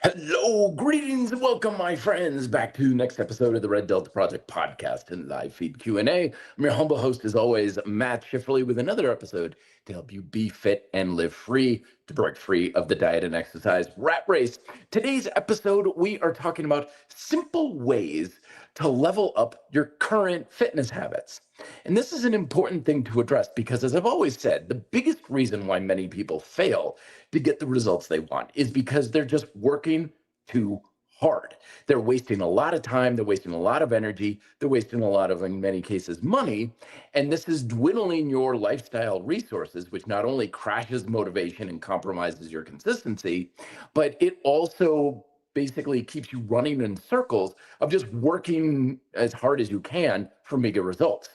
Hello, greetings, and welcome, my friends, back to the next episode of the Red Delta Project podcast and live feed Q&A. I'm your humble host, as always, Matt Schifferly, with another episode to help you be fit and live free, to break free of the diet and exercise rat race. Today's episode, we are talking about simple ways to level up your current fitness habits. And this is an important thing to address because, as I've always said, the biggest reason why many people fail to get the results they want is because they're just working too hard. They're wasting a lot of time, they're wasting a lot of energy, they're wasting a lot of, in many cases, money. And this is dwindling your lifestyle resources, which not only crashes motivation and compromises your consistency, but it also basically keeps you running in circles of just working as hard as you can for mega results.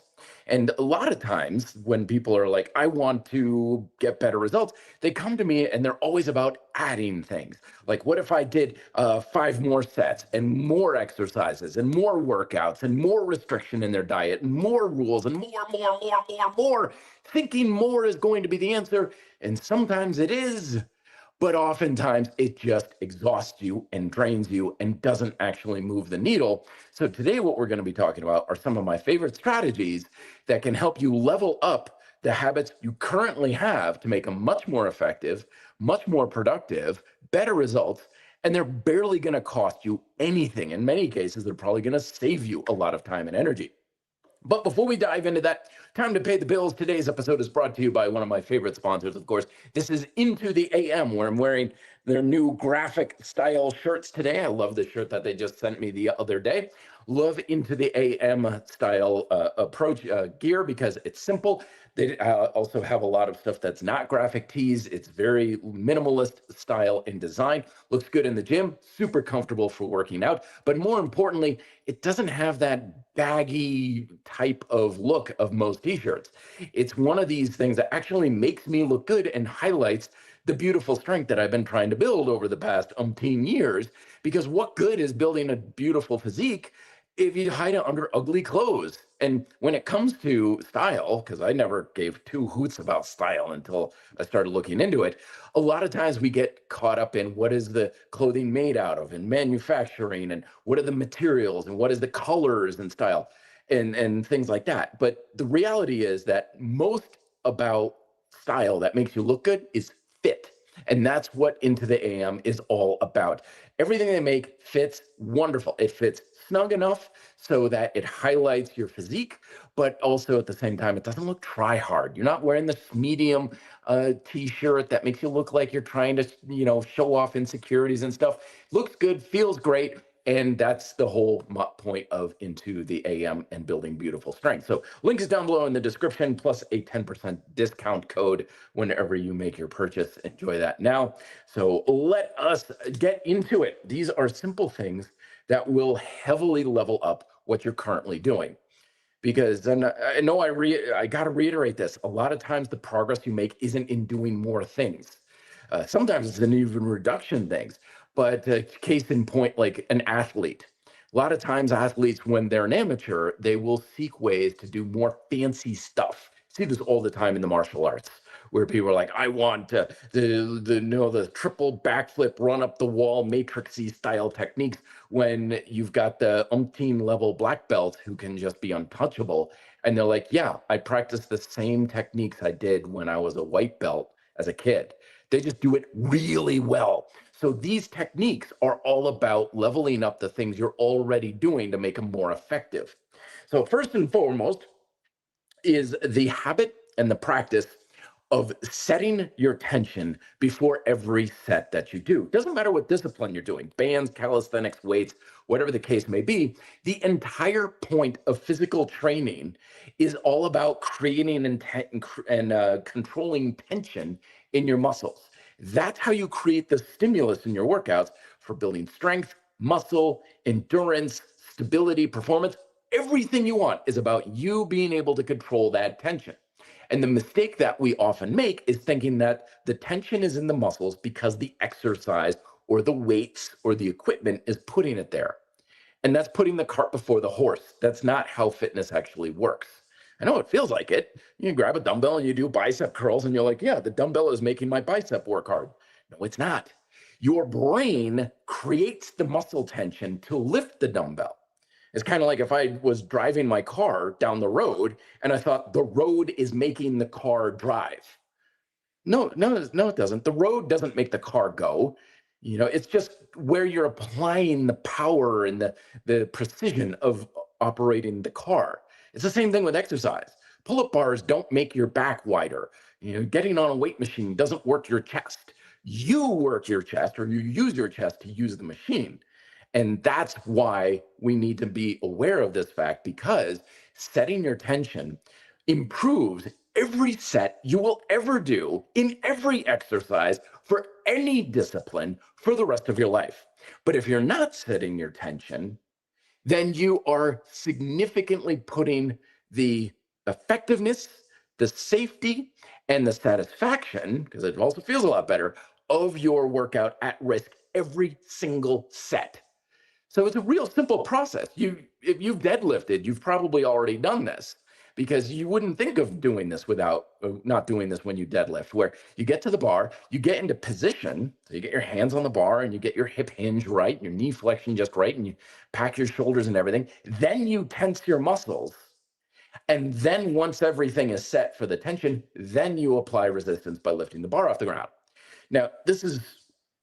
And a lot of times when people are like, I want to get better results, they come to me and they're always about adding things. Like, what if I did 5 more sets and more exercises and more workouts and more restriction in their diet and more rules and more, thinking more is going to be the answer. And sometimes it is, but oftentimes it just exhausts you and drains you and doesn't actually move the needle. So today what we're going to be talking about are some of my favorite strategies that can help you level up the habits you currently have to make them much more effective, much more productive, better results, and they're barely going to cost you anything. In many cases, they're probably going to save you a lot of time and energy. But before we dive into that, time to pay the bills. Today's episode is brought to you by one of my favorite sponsors, of course. This is Into the AM, where I'm wearing their new graphic style shirts today. I love the shirt that they just sent me the other day. Love Into the AM style approach gear because it's simple. They also have a lot of stuff that's not graphic tees. It's very minimalist style and design. Looks good in the gym, super comfortable for working out. But more importantly, it doesn't have that baggy type of look of most t-shirts. It's one of these things that actually makes me look good and highlights the beautiful strength that I've been trying to build over the past umpteen years. Because what good is building a beautiful physique if you hide it under ugly clothes? And when it comes to style, because I never gave two hoots about style until I started looking into it, a lot of times we get caught up in what is the clothing made out of and manufacturing and what are the materials and what is the colors and style and things like that. But the reality is that most about style that makes you look good is fit. And that's what Into the AM is all about. Everything they make fits wonderful. It fits snug enough so that it highlights your physique, but also at the same time, it doesn't look try hard. You're not wearing this medium t-shirt that makes you look like you're trying to, show off insecurities and stuff. Looks good, feels great. And that's the whole point of Into the AM and building beautiful strength. So link is down below in the description, plus a 10% discount code whenever you make your purchase. Enjoy that now. So let us get into it. These are simple things that will heavily level up what you're currently doing. Because then I know I got to reiterate this. A lot of times the progress you make isn't in doing more things. Sometimes it's an even reduction things. But case in point, like an athlete. A lot of times athletes, when they're an amateur, they will seek ways to do more fancy stuff. See this all the time in the martial arts, where people are like, I want the triple backflip, run up the wall, matrixy style techniques, when you've got the umpteen level black belt who can just be untouchable. And they're like, yeah, I practiced the same techniques I did when I was a white belt as a kid. They just do it really well. So these techniques are all about leveling up the things you're already doing to make them more effective. So first and foremost is the habit and the practice of setting your tension before every set that you do. Doesn't matter what discipline you're doing, bands, calisthenics, weights, whatever the case may be. The entire point of physical training is all about creating and controlling tension in your muscles. That's how you create the stimulus in your workouts for building strength, muscle, endurance, stability, performance. Everything you want is about you being able to control that tension. And the mistake that we often make is thinking that the tension is in the muscles because the exercise or the weights or the equipment is putting it there. And that's putting the cart before the horse. That's not how fitness actually works. I know it feels like it. You grab a dumbbell and you do bicep curls and you're like, yeah, the dumbbell is making my bicep work hard. No, it's not. Your brain creates the muscle tension to lift the dumbbell. It's kind of like if I was driving my car down the road and I thought the road is making the car drive. No, no, no, it doesn't. The road doesn't make the car go. It's just where you're applying the power and the precision of operating the car. It's the same thing with exercise. Pull-up bars don't make your back wider. Getting on a weight machine doesn't work your chest. You work your chest, or you use your chest to use the machine. And that's why we need to be aware of this fact, because setting your tension improves every set you will ever do in every exercise for any discipline for the rest of your life. But if you're not setting your tension, then you are significantly putting the effectiveness, the safety, and the satisfaction, because it also feels a lot better, of your workout at risk every single set. So it's a real simple process. If you've deadlifted, you've probably already done this, because you wouldn't think of doing this without not doing this when you deadlift, where you get to the bar, you get into position, so you get your hands on the bar and you get your hip hinge right, your knee flexion just right, and you pack your shoulders and everything. Then you tense your muscles. And then once everything is set for the tension, then you apply resistance by lifting the bar off the ground. Now, this is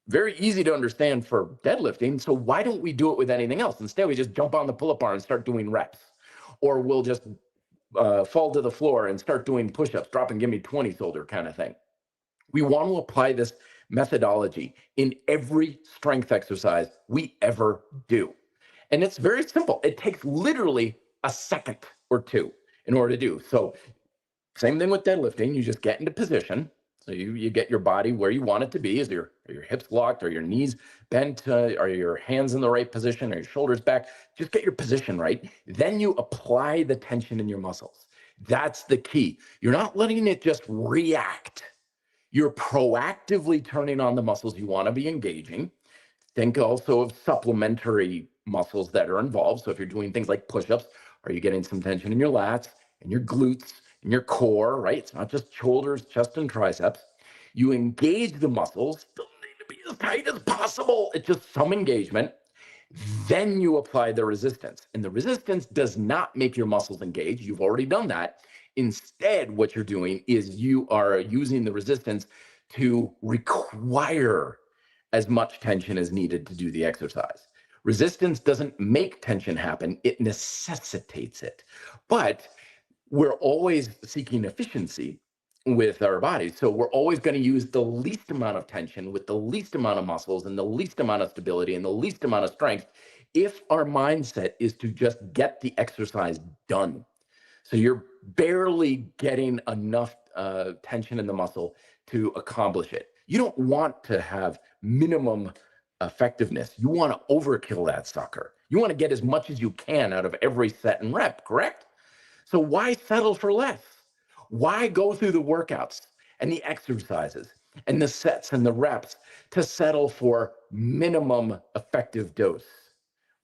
very easy to understand for deadlifting. So why don't we do it with anything else? Instead, we just jump on the pull-up bar and start doing reps. Or we'll just fall to the floor and start doing push-ups, drop and give me 20 shoulder kind of thing. We want to apply this methodology in every strength exercise we ever do. And it's very simple. It takes literally a second or two in order to do. So same thing with deadlifting. You just get into position. So you get your body where you want it to be. Are your hips locked? Are your knees bent? Are your hands in the right position? Are your shoulders back? Just get your position right. Then you apply the tension in your muscles. That's the key. You're not letting it just react. You're proactively turning on the muscles you want to be engaging. Think also of supplementary muscles that are involved. So if you're doing things like push-ups, are you getting some tension in your lats and your glutes? In your core, right? It's not just shoulders, chest, and triceps. You engage the muscles, don't need to be as tight as possible. It's just some engagement. Then you apply the resistance. And the resistance does not make your muscles engage. You've already done that. Instead, what you're doing is you are using the resistance to require as much tension as needed to do the exercise. Resistance doesn't make tension happen, it necessitates it. But we're always seeking efficiency with our bodies. So we're always going to use the least amount of tension with the least amount of muscles and the least amount of stability and the least amount of strength if our mindset is to just get the exercise done. So you're barely getting enough tension in the muscle to accomplish it. You don't want to have minimum effectiveness. You want to overkill that sucker. You want to get as much as you can out of every set and rep, correct? So why settle for less? Why go through the workouts and the exercises and the sets and the reps to settle for minimum effective dose?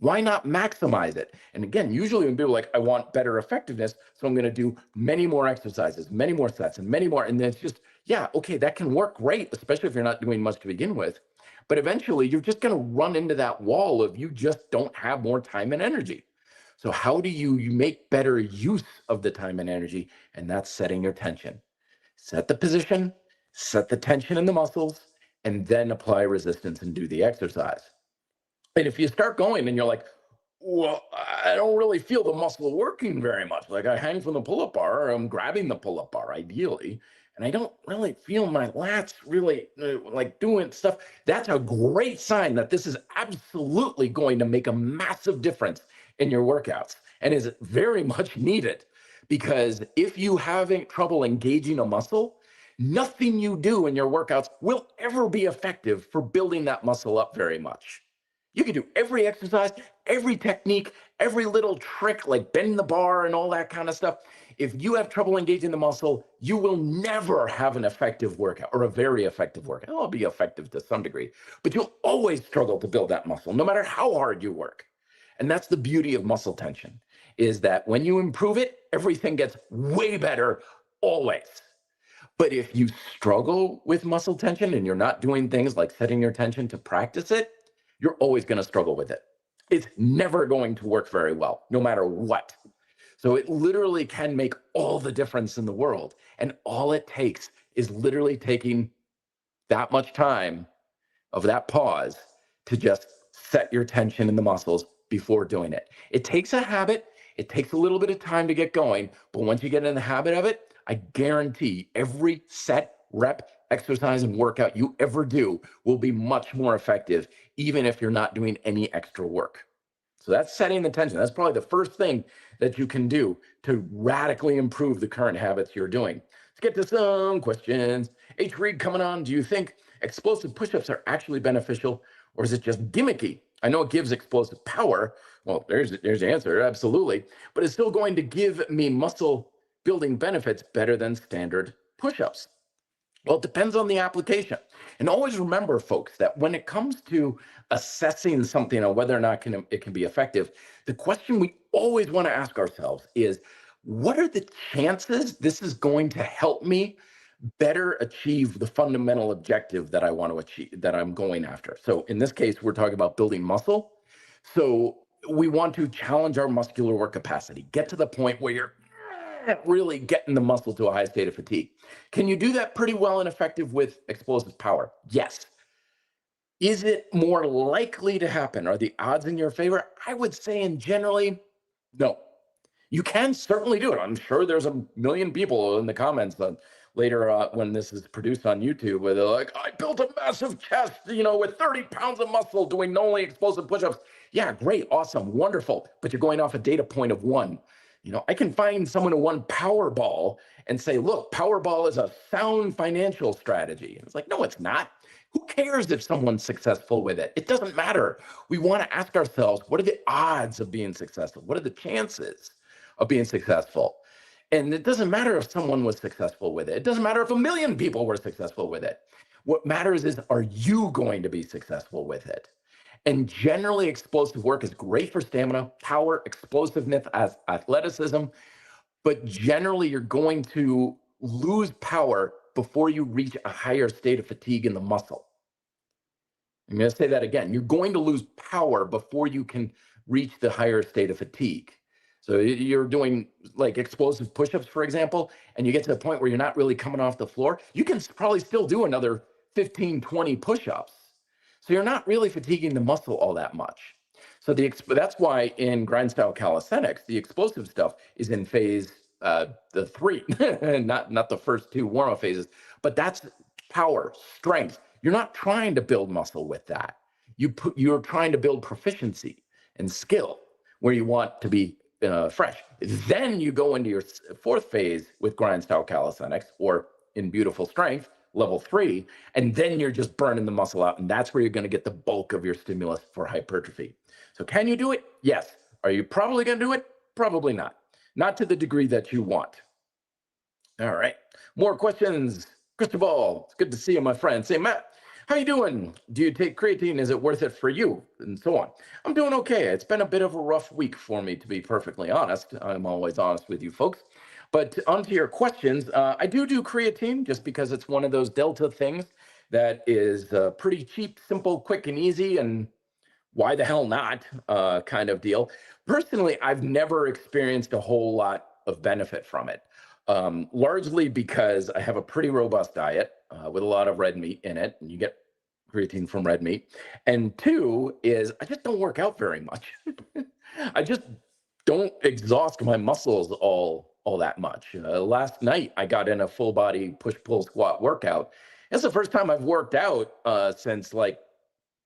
Why not maximize it? And again, usually when people are like, I want better effectiveness, so I'm going to do many more exercises, many more sets, and many more. And then it's just, yeah, okay, that can work great, especially if you're not doing much to begin with. But eventually, you're just going to run into that wall of you just don't have more time and energy. So how do you make better use of the time and energy? And that's setting your tension. Set the position, set the tension in the muscles, and then apply resistance and do the exercise. And if you start going and you're like, well, I don't really feel the muscle working very much. Like I hang from the pull-up bar, or I'm grabbing the pull-up bar ideally, and I don't really feel my lats really like doing stuff. That's a great sign that this is absolutely going to make a massive difference in your workouts and is very much needed, because if you having trouble engaging a muscle, nothing you do in your workouts will ever be effective for building that muscle up very much. You can do every exercise, every technique, every little trick like bend the bar and all that kind of stuff. If you have trouble engaging the muscle, you will never have an effective workout or a very effective workout. It'll be effective to some degree, but you'll always struggle to build that muscle no matter how hard you work. And that's the beauty of muscle tension, is that when you improve it, everything gets way better always. But if you struggle with muscle tension and you're not doing things like setting your tension to practice it, you're always going to struggle with it. It's never going to work very well, no matter what. So it literally can make all the difference in the world. And all it takes is literally taking that much time of that pause to just set your tension in the muscles before doing it. It takes a habit. It takes a little bit of time to get going, but once you get in the habit of it, I guarantee every set, rep, exercise, and workout you ever do will be much more effective, even if you're not doing any extra work. So that's setting the tension. That's probably the first thing that you can do to radically improve the current habits you're doing. Let's get to some questions. H. Reed coming on. Do you think explosive push-ups are actually beneficial, or is it just gimmicky? I know it gives explosive power. Well, there's the answer, absolutely. But it's still going to give me muscle building benefits better than standard push-ups. Well, it depends on the application. And always remember, folks, that when it comes to assessing something on whether or not it can be effective, the question we always want to ask ourselves is, what are the chances this is going to help me better achieve the fundamental objective that I want to achieve, that I'm going after? So in this case, we're talking about building muscle. So we want to challenge our muscular work capacity, get to the point where you're really getting the muscle to a high state of fatigue. Can you do that pretty well and effective with explosive power? Yes. Is it more likely to happen? Are the odds in your favor? I would say in generally, no. You can certainly do it. I'm sure there's a million people in the comments later when this is produced on YouTube where they're like, I built a massive chest, with 30 pounds of muscle doing only explosive push-ups. Yeah, great, awesome, wonderful. But you're going off a data point of 1. I can find someone who won Powerball and say, look, Powerball is a sound financial strategy. And it's like, no, it's not. Who cares if someone's successful with it? It doesn't matter. We want to ask ourselves, what are the odds of being successful? What are the chances of being successful? And it doesn't matter if someone was successful with it. It doesn't matter if a million people were successful with it. What matters is, are you going to be successful with it? And generally, explosive work is great for stamina, power, explosiveness, as athleticism. But generally, you're going to lose power before you reach a higher state of fatigue in the muscle. I'm going to say that again. You're going to lose power before you can reach the higher state of fatigue. So you're doing like explosive push-ups, for example, and you get to the point where you're not really coming off the floor. You can probably still do another 15, 20 push-ups. So you're not really fatiguing the muscle all that much. So that's why in grind style calisthenics, the explosive stuff is in phase the 3, not the first 2 warm-up phases, but that's power, strength. You're not trying to build muscle with that. You're trying to build proficiency and skill where you want to be fresh. Then you go into your 4th phase with grind style calisthenics, or in beautiful strength, level 3, and then you're just burning the muscle out, and that's where you're going to get the bulk of your stimulus for hypertrophy. So can you do it? Yes. Are you probably going to do it? Probably not. Not to the degree that you want. All right. More questions. Cristobal, it's good to see you, my friend. Say, Matt, how you doing? Do you take creatine? Is it worth it for you? And so on. I'm doing okay. It's been a bit of a rough week for me, to be perfectly honest. I'm always honest with you folks. But onto your questions, I do creatine just because it's one of those Delta things that is pretty cheap, simple, quick, and easy, and why the hell not kind of deal. Personally, I've never experienced a whole lot of benefit from it, largely because I have a pretty robust diet with a lot of red meat in it, and you get creatine from red meat. And 2 is I just don't work out very much. I just don't exhaust my muscles all that much. Last night, I got in a full body push-pull squat workout. It's the first time I've worked out since I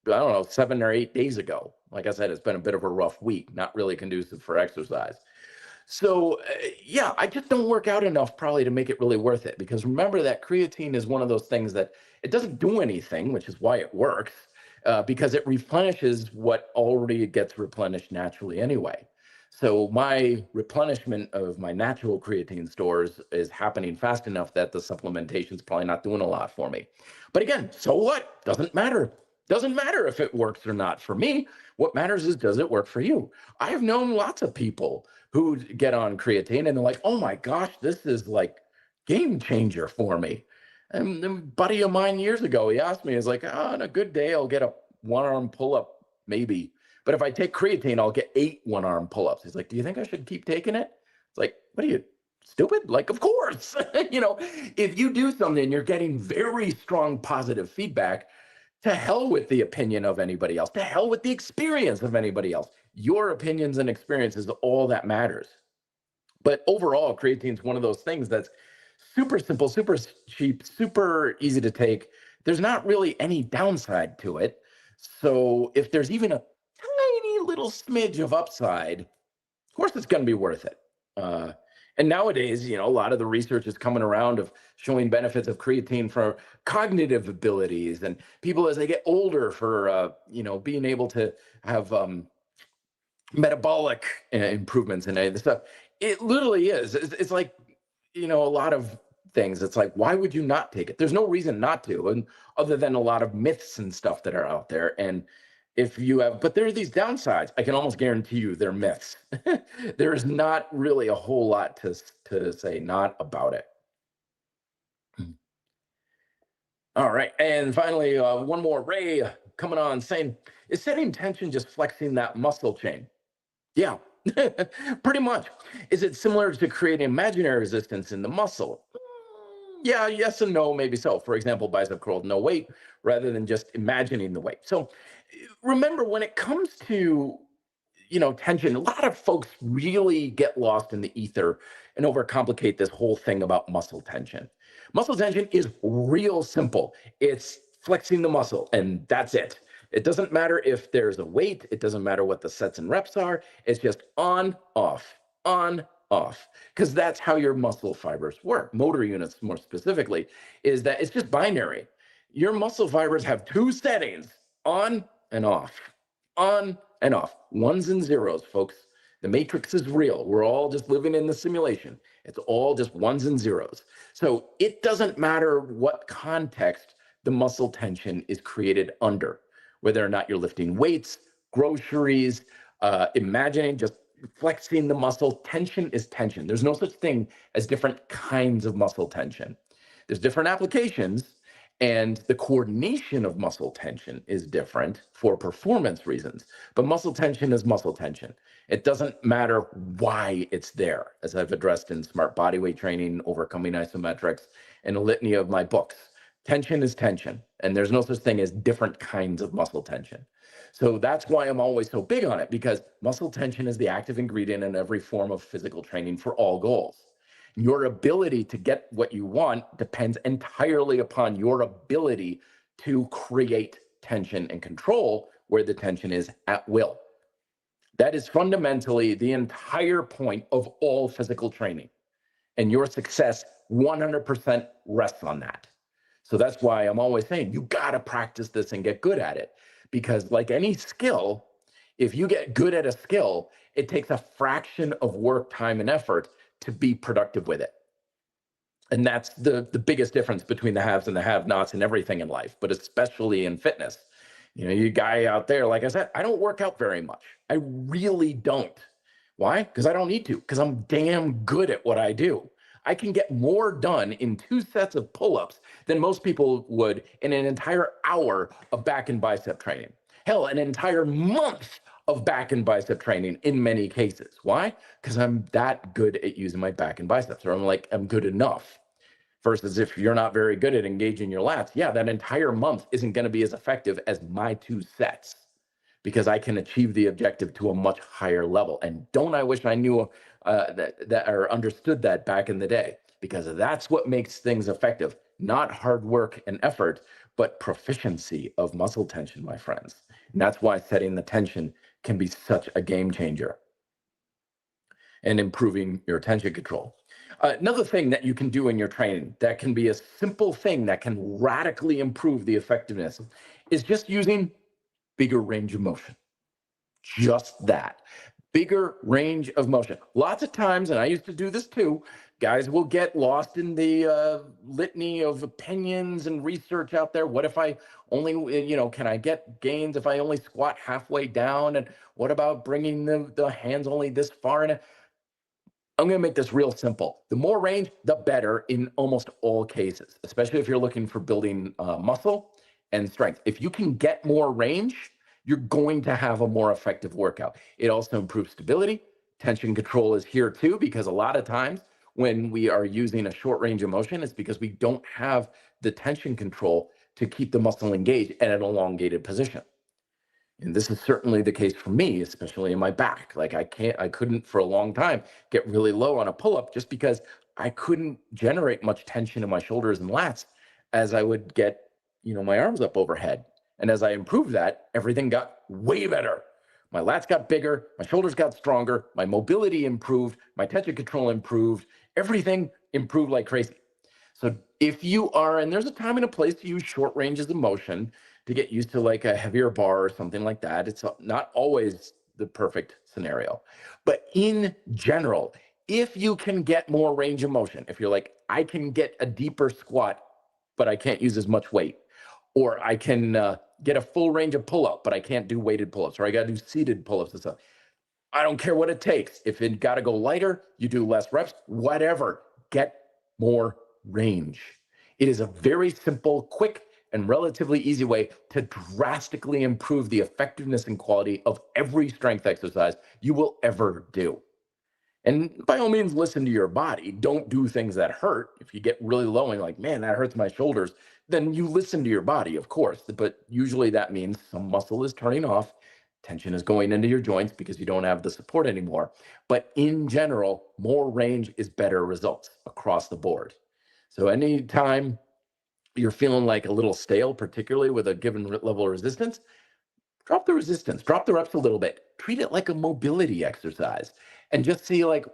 don't know, 7 or 8 days ago. Like I said, it's been a bit of a rough week, not really conducive for exercise. So yeah, I just don't work out enough probably to make it really worth it, because remember that creatine is one of those things that it doesn't do anything, which is why it works, because it replenishes what already gets replenished naturally anyway. So my replenishment of my natural creatine stores is happening fast enough that the supplementation is probably not doing a lot for me. But again, so what? Doesn't matter. Doesn't matter if it works or not for me. What matters is, does it work for you? I've known lots of people who get on creatine and they're like, oh my gosh, this is like game changer for me. And a buddy of mine years ago, he asked me, he's like, on a good day, I'll get a 1-arm pull-up maybe. But if I take creatine, I'll get 8 one-arm pull-ups. He's like, do you think I should keep taking it? It's like, what are you, stupid? Like, of course. If you do something, you're getting very strong positive feedback. To hell with the opinion of anybody else. To hell with the experience of anybody else. Your opinions and experiences, all that matters. But overall, creatine is one of those things that's super simple, super cheap, super easy to take. There's not really any downside to it. So if there's even a tiny little smidge of upside, of course it's going to be worth it. And nowadays, a lot of the research is coming around of showing benefits of creatine for cognitive abilities and people as they get older for, being able to have metabolic improvements and this stuff. It literally is. It's like, a lot of things. It's like, why would you not take it? There's no reason not to, and other than a lot of myths and stuff that are out there. And if you have, but there are these downsides. I can almost guarantee you they're myths. There is not really a whole lot to say not about it. All right. And finally, one more. Ray coming on saying, is setting tension just flexing that muscle chain? Yeah, pretty much. Is it similar to creating imaginary resistance in the muscle? Yeah, yes and no, maybe so. For example, bicep curl with no weight rather than just imagining the weight. So remember, when it comes to tension, a lot of folks really get lost in the ether and overcomplicate this whole thing about muscle tension. Muscle tension is real simple. It's flexing the muscle, and that's it. It doesn't matter if there's a weight. It doesn't matter what the sets and reps are. It's just on, off, because that's how your muscle fibers work. Motor units, more specifically, is that it's just binary. Your muscle fibers have 2 settings, on and off, on and off, ones and zeros, folks. The matrix is real. We're all just living in the simulation. It's all just ones and zeros. So it doesn't matter what context the muscle tension is created under, whether or not you're lifting weights, groceries, imagining just flexing the muscle. Tension is tension. There's no such thing as different kinds of muscle tension. There's different applications, and the coordination of muscle tension is different for performance reasons. But muscle tension is muscle tension. It doesn't matter why it's there, as I've addressed in Smart Bodyweight Training, Overcoming Isometrics, and a litany of my books. Tension is tension, and there's no such thing as different kinds of muscle tension. So that's why I'm always so big on it, because muscle tension is the active ingredient in every form of physical training for all goals. Your ability to get what you want depends entirely upon your ability to create tension and control where the tension is at will. That is fundamentally the entire point of all physical training. And your success 100% rests on that. So that's why I'm always saying you got to practice this and get good at it. Because like any skill, if you get good at a skill, it takes a fraction of work, time, and effort to be productive with it. And that's the biggest difference between the haves and the have-nots in everything in life, but especially in fitness. You guy out there, like I said, I don't work out very much. I really don't. Why? Because I don't need to, because I'm damn good at what I do. I can get more done in 2 sets of pull-ups than most people would in an entire hour of back and bicep training. Hell, an entire month of back and bicep training in many cases. Why? Because I'm that good at using my back and biceps, or I'm good enough. Versus if you're not very good at engaging your lats, yeah, that entire month isn't going to be as effective as my 2 sets, because I can achieve the objective to a much higher level. And don't I wish I knew that or understood that back in the day, because that's what makes things effective. Not hard work and effort, but proficiency of muscle tension, my friends. And that's why setting the tension can be such a game changer and improving your tension control. Another thing that you can do in your training that can be a simple thing that can radically improve the effectiveness is just using bigger range of motion. Just that. Bigger range of motion. Lots of times, and I used to do this too, guys will get lost in the litany of opinions and research out there. What if I only, can I get gains if I only squat halfway down? And what about bringing the hands only this far? And I'm going to make this real simple. The more range, the better in almost all cases, especially if you're looking for building muscle and strength. If you can get more range, you're going to have a more effective workout. It also improves stability. Tension control is here too, because a lot of times when we are using a short range of motion, it's because we don't have the tension control to keep the muscle engaged at an elongated position. And this is certainly the case for me, especially in my back. Like I couldn't for a long time get really low on a pull-up just because I couldn't generate much tension in my shoulders and lats as I would get, my arms up overhead. And as I improved that, everything got way better. My lats got bigger, my shoulders got stronger, my mobility improved, my tension control improved, everything improved like crazy. So if you are, and there's a time and a place to use short ranges of motion to get used to like a heavier bar or something like that. It's not always the perfect scenario. But in general, if you can get more range of motion, if you're like, I can get a deeper squat, but I can't use as much weight, or I can get a full range of pull-up, but I can't do weighted pull-ups, or I got to do seated pull-ups and stuff. I don't care what it takes. If it got to go lighter, you do less reps, whatever. Get more range. It is a very simple, quick, and relatively easy way to drastically improve the effectiveness and quality of every strength exercise you will ever do. And by all means, listen to your body. Don't do things that hurt. If you get really low and like, man, that hurts my shoulders, then you listen to your body, of course. But usually that means some muscle is turning off, tension is going into your joints because you don't have the support anymore. But in general, more range is better results across the board. So anytime you're feeling like a little stale, particularly with a given level of resistance, drop the resistance, drop the reps a little bit, treat it like a mobility exercise, and just see like,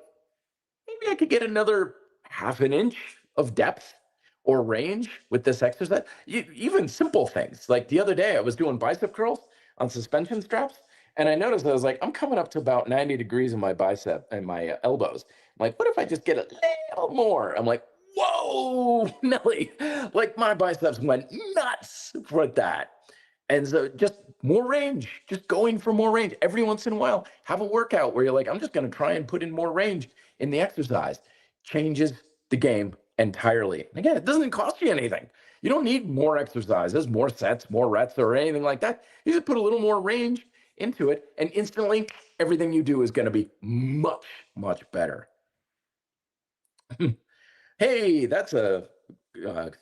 maybe I could get another half an inch of depth or range with this exercise. Even simple things. Like the other day, I was doing bicep curls on suspension straps, and I noticed I was like, I'm coming up to about 90 degrees in my bicep and my elbows. I'm like, what if I just get a little more? I'm like, whoa, Nelly, like my biceps went nuts with that. And so just more range, just going for more range. Every once in a while, have a workout where you're like, I'm just going to try and put in more range in the exercise. Changes the game entirely. Again, it doesn't cost you anything. You don't need more exercises, more sets, more reps, or anything like that. You just put a little more range into it, and instantly everything you do is going to be much, much better. Hey, that's a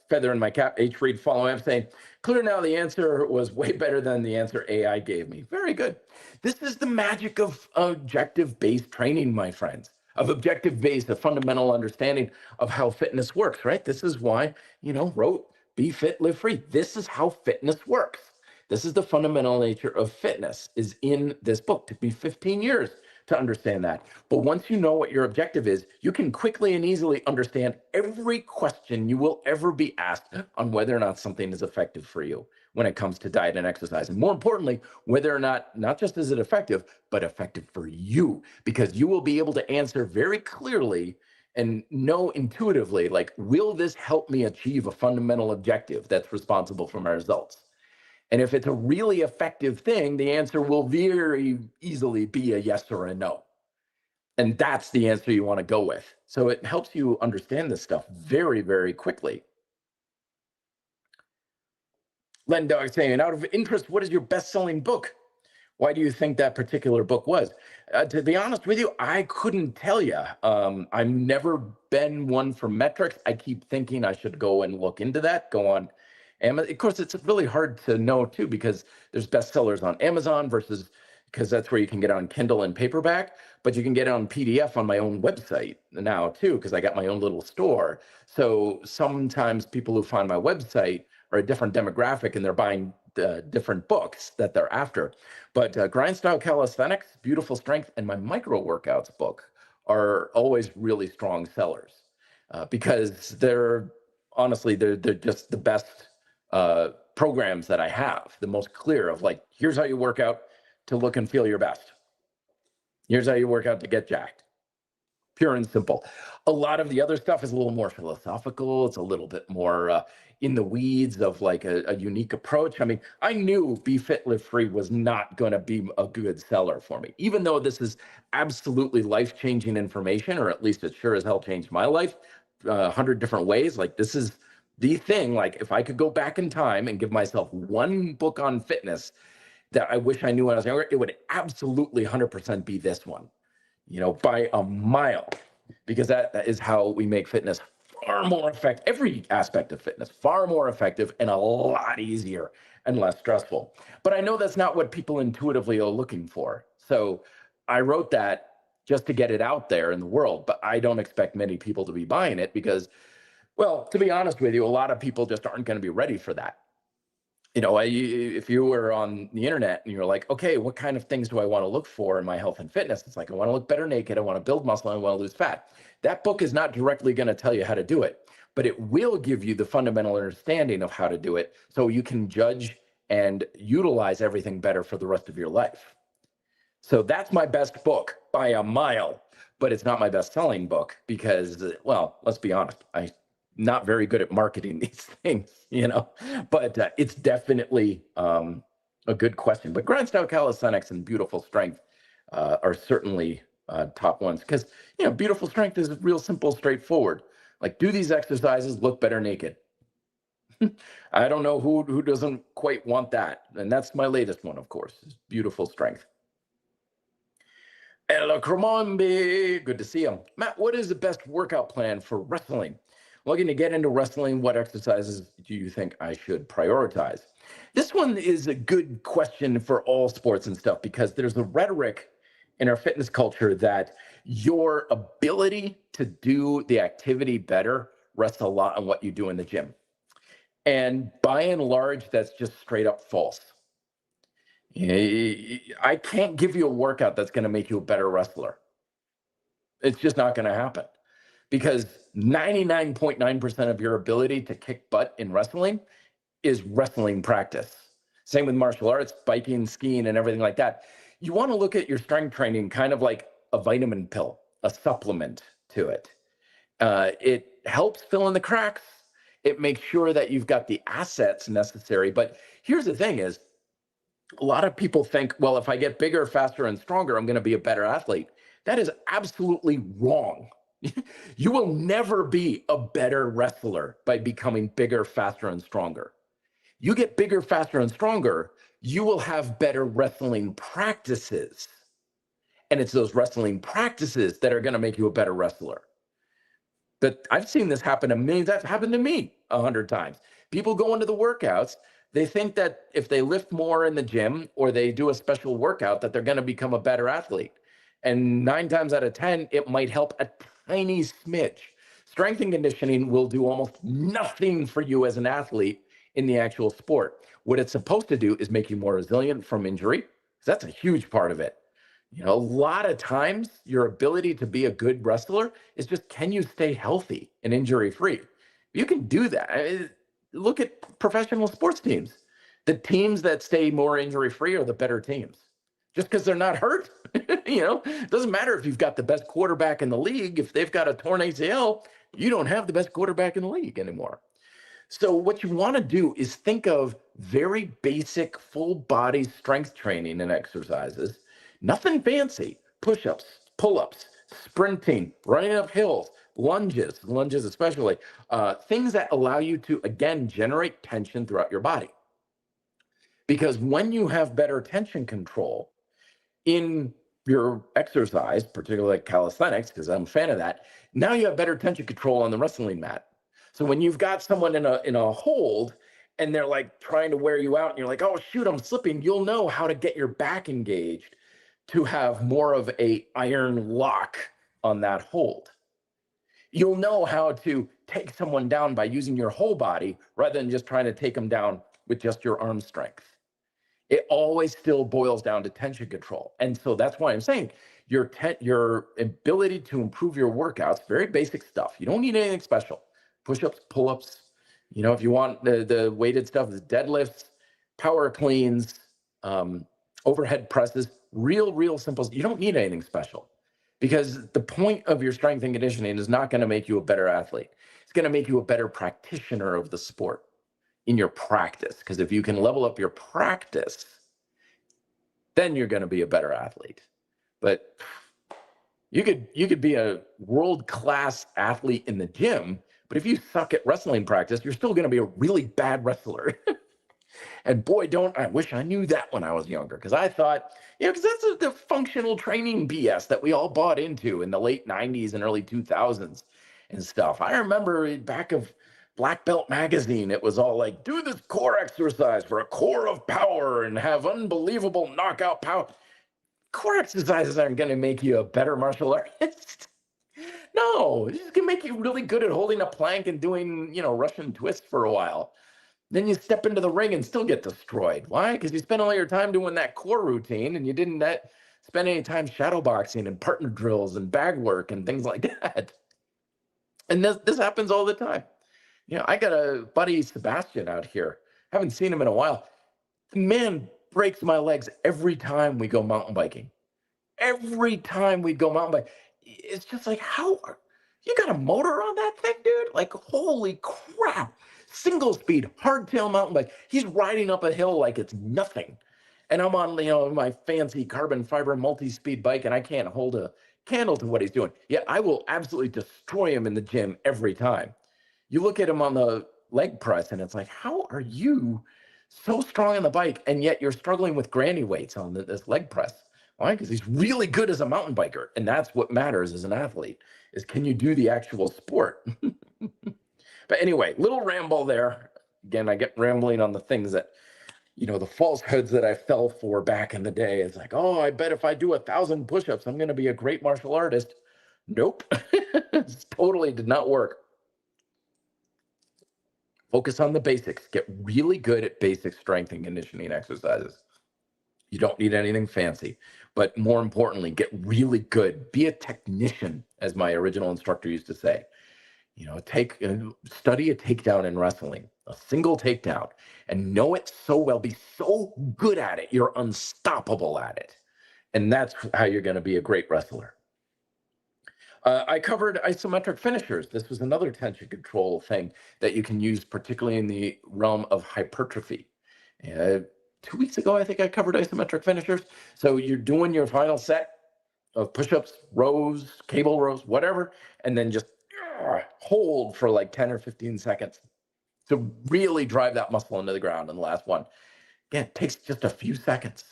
feather in my cap. H. Reed following up saying, clear now the answer was way better than the answer AI gave me. Very good. This is the magic of objective-based training, my friends, of objective-based, a fundamental understanding of how fitness works, right? This is why, wrote Be Fit, Live Free. This is how fitness works. This is the fundamental nature of fitness is in this book. It took me 15 years to understand that. But once you know what your objective is, you can quickly and easily understand every question you will ever be asked on whether or not something is effective for you when it comes to diet and exercise. And more importantly, whether or not just is it effective, but effective for you, because you will be able to answer very clearly and know intuitively, like, will this help me achieve a fundamental objective that's responsible for my results? And if it's a really effective thing, the answer will very easily be a yes or a no. And that's the answer you want to go with. So it helps you understand this stuff very, very quickly. Len Dog saying, out of interest, what is your best-selling book? Why do you think that particular book was? To be honest with you, I couldn't tell you. I've never been one for metrics. I keep thinking I should go and look into that, go on Amazon. Of course, it's really hard to know too, because there's bestsellers on Amazon because that's where you can get on Kindle and paperback, but you can get it on PDF on my own website now too, because I got my own little store. So sometimes people who find my website are a different demographic and they're buying different books that they're after. But Grind Style Calisthenics, Beautiful Strength, and my Micro Workouts book are always really strong sellers because they're just the best programs that I have, the most clear of like, here's how you work out to look and feel your best. Here's how you work out to get jacked. Pure and simple. A lot of the other stuff is a little more philosophical. It's a little bit more in the weeds of like a unique approach. I mean, I knew Be Fit, Live Free was not going to be a good seller for me, even though this is absolutely life-changing information, or at least it sure as hell changed my life 100 different ways. Like this is the thing, like if I could go back in time and give myself one book on fitness, that I wish I knew when I was younger, it would absolutely 100% be this one, by a mile, because that is how we make fitness far more effective, every aspect of fitness, far more effective and a lot easier and less stressful. But I know that's not what people intuitively are looking for. So I wrote that just to get it out there in the world, but I don't expect many people to be buying it because, well, to be honest with you, a lot of people just aren't going to be ready for that. If you were on the internet and you're like, okay, what kind of things do I want to look for in my health and fitness? It's like, I want to look better naked. I want to build muscle. I want to lose fat. That book is not directly going to tell you how to do it, but it will give you the fundamental understanding of how to do it so you can judge and utilize everything better for the rest of your life. So that's my best book by a mile, but it's not my best selling book because, well, let's be honest, I'm not very good at marketing these things, but it's definitely a good question. But grind style calisthenics and beautiful strength are certainly top ones because, beautiful strength is real simple, straightforward. Like, do these exercises, look better naked. I don't know who doesn't quite want that. And that's my latest one, of course, is beautiful strength. Ella Cromombi, good to see you. Matt, what is the best workout plan for wrestling? Looking to get into wrestling, what exercises do you think I should prioritize? This one is a good question for all sports and stuff because there's a rhetoric in our fitness culture that your ability to do the activity better rests a lot on what you do in the gym. And by and large, that's just straight up false. I can't give you a workout that's going to make you a better wrestler. It's just not going to happen because 99.9% of your ability to kick butt in wrestling is wrestling practice. Same with martial arts, biking, skiing, and everything like that. You want to look at your strength training kind of like a vitamin pill, a supplement to it. It helps fill in the cracks. It makes sure that you've got the assets necessary. But here's the thing is, a lot of people think, well, if I get bigger, faster, and stronger, I'm going to be a better athlete. That is absolutely wrong. You will never be a better wrestler by becoming bigger, faster, and stronger. You get bigger, faster, and stronger, you will have better wrestling practices. And it's those wrestling practices that are going to make you a better wrestler. But I've seen this happen to me. That's happened to me 100 times. People go into the workouts. They think that if they lift more in the gym or they do a special workout, that they're going to become a better athlete. And 9 times out of 10, it might help a tiny smidge. Strength and conditioning will do almost nothing for you as an athlete in the actual sport. What it's supposed to do is make you more resilient from injury. That's a huge part of it. A lot of times your ability to be a good wrestler is just, can you stay healthy and injury free? You can do that. Look at professional sports teams. The teams that stay more injury free are the better teams. Just because they're not hurt, it doesn't matter if you've got the best quarterback in the league. If they've got a torn ACL, you don't have the best quarterback in the league anymore. So what you want to do is think of very basic full body strength training and exercises, nothing fancy, push-ups, pull-ups, sprinting, running up hills, lunges especially, things that allow you to, again, generate tension throughout your body. Because when you have better tension control in your exercise, particularly like calisthenics, because I'm a fan of that, now you have better tension control on the wrestling mat. So when you've got someone in a hold and they're like trying to wear you out and you're like, oh, shoot, I'm slipping, you'll know how to get your back engaged to have more of a iron lock on that hold. You'll know how to take someone down by using your whole body rather than just trying to take them down with just your arm strength. It always still boils down to tension control. And so that's why I'm saying your ability to improve your workouts, very basic stuff. You don't need anything special. Push-ups, pull-ups, if you want the weighted stuff, the deadlifts, power cleans, overhead presses, real simple. You don't need anything special because the point of your strength and conditioning is not going to make you a better athlete. It's going to make you a better practitioner of the sport in your practice. Because if you can level up your practice, then you're going to be a better athlete. But you could be a world-class athlete in the gym, but if you suck at wrestling practice, you're still going to be a really bad wrestler. And boy, don't I wish I knew that when I was younger, because I thought, because that's the functional training BS that we all bought into in the late 90s and early 2000s and stuff. I remember back of Black Belt magazine, it was all like, do this core exercise for a core of power and have unbelievable knockout power. Core exercises aren't going to make you a better martial artist. No, it's going to make you really good at holding a plank and doing, Russian twists for a while. Then you step into the ring and still get destroyed. Why? Because you spent all your time doing that core routine and you didn't spend any time shadowboxing and partner drills and bag work and things like that. And this happens all the time. I got a buddy, Sebastian, out here. Haven't seen him in a while. The man breaks my legs every time we go mountain biking. Every time we go mountain biking. It's just like, you got a motor on that thing, dude? Like, holy crap. Single speed, hardtail mountain bike. He's riding up a hill like it's nothing. And I'm on, my fancy carbon fiber multi-speed bike, and I can't hold a candle to what he's doing. Yet I will absolutely destroy him in the gym every time. You look at him on the leg press, and it's like, how are you so strong on the bike, and yet you're struggling with granny weights on this leg press? Why? Because he's really good as a mountain biker, and that's what matters as an athlete, is can you do the actual sport? But anyway, little ramble there. Again, I get rambling on the things that, the falsehoods that I fell for back in the day. It's like, oh, I bet if I do 1,000 push-ups, I'm going to be a great martial artist. Nope. It totally did not work. Focus on the basics. Get really good at basic strength and conditioning exercises. You don't need anything fancy. But more importantly, get really good. Be a technician, as my original instructor used to say. Study a takedown in wrestling, a single takedown, and know it so well, be so good at it, you're unstoppable at it. And that's how you're going to be a great wrestler. I covered isometric finishers. This was another tension control thing that you can use, particularly in the realm of hypertrophy. 2 weeks ago, I think I covered isometric finishers. So you're doing your final set of push-ups, rows, cable rows, whatever, and then just hold for like 10 or 15 seconds to really drive that muscle into the ground in the last one. Again, it takes just a few seconds,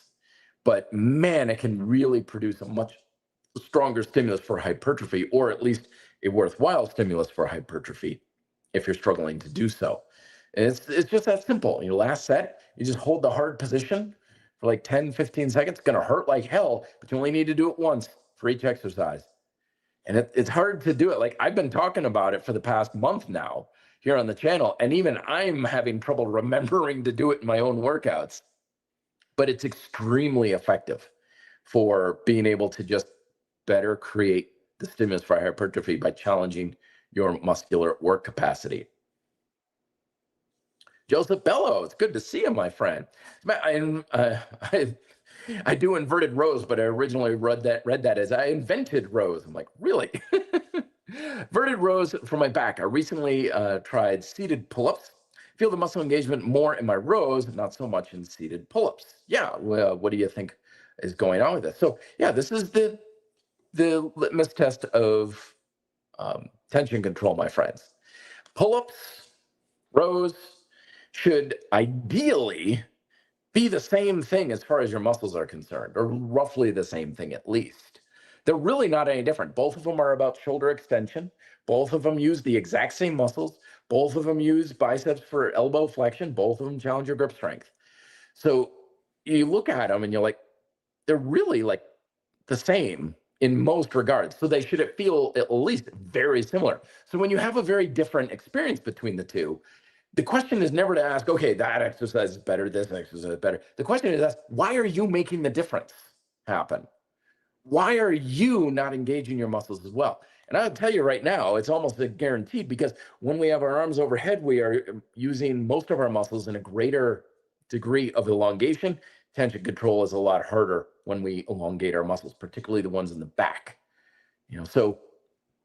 but man, it can really produce a much stronger stimulus for hypertrophy, or at least a worthwhile stimulus for hypertrophy if you're struggling to do so. And it's just that simple. Your last set, you just hold the hard position for like 10, 15 seconds. It's going to hurt like hell, but you only need to do it once for each exercise. And it's hard to do it. Like, I've been talking about it for the past month now here on the channel, and even I'm having trouble remembering to do it in my own workouts. But it's extremely effective for being able to just better create the stimulus for hypertrophy by challenging your muscular work capacity. Joseph Bello, it's good to see you, my friend. I do inverted rows, but I originally read that as I invented rows. I'm like, really? Inverted rows for my back. I recently tried seated pull-ups. Feel the muscle engagement more in my rows, not so much in seated pull-ups. Yeah, well, what do you think is going on with this? So yeah, this is the litmus test of tension control, my friends. Pull-ups, rows should ideally be the same thing as far as your muscles are concerned, or roughly the same thing at least. They're really not any different. Both of them are about shoulder extension. Both of them use the exact same muscles. Both of them use biceps for elbow flexion. Both of them challenge your grip strength. So you look at them and you're like, they're really like the same in most regards. So they should feel at least very similar. So when you have a very different experience between the two, the question is never to ask, okay, that exercise is better, this exercise is better. The question is, why are you making the difference happen? Why are you not engaging your muscles as well? And I'll tell you right now, it's almost a guaranteed, because when we have our arms overhead, we are using most of our muscles in a greater degree of elongation. Tension control is a lot harder when we elongate our muscles, particularly the ones in the back. So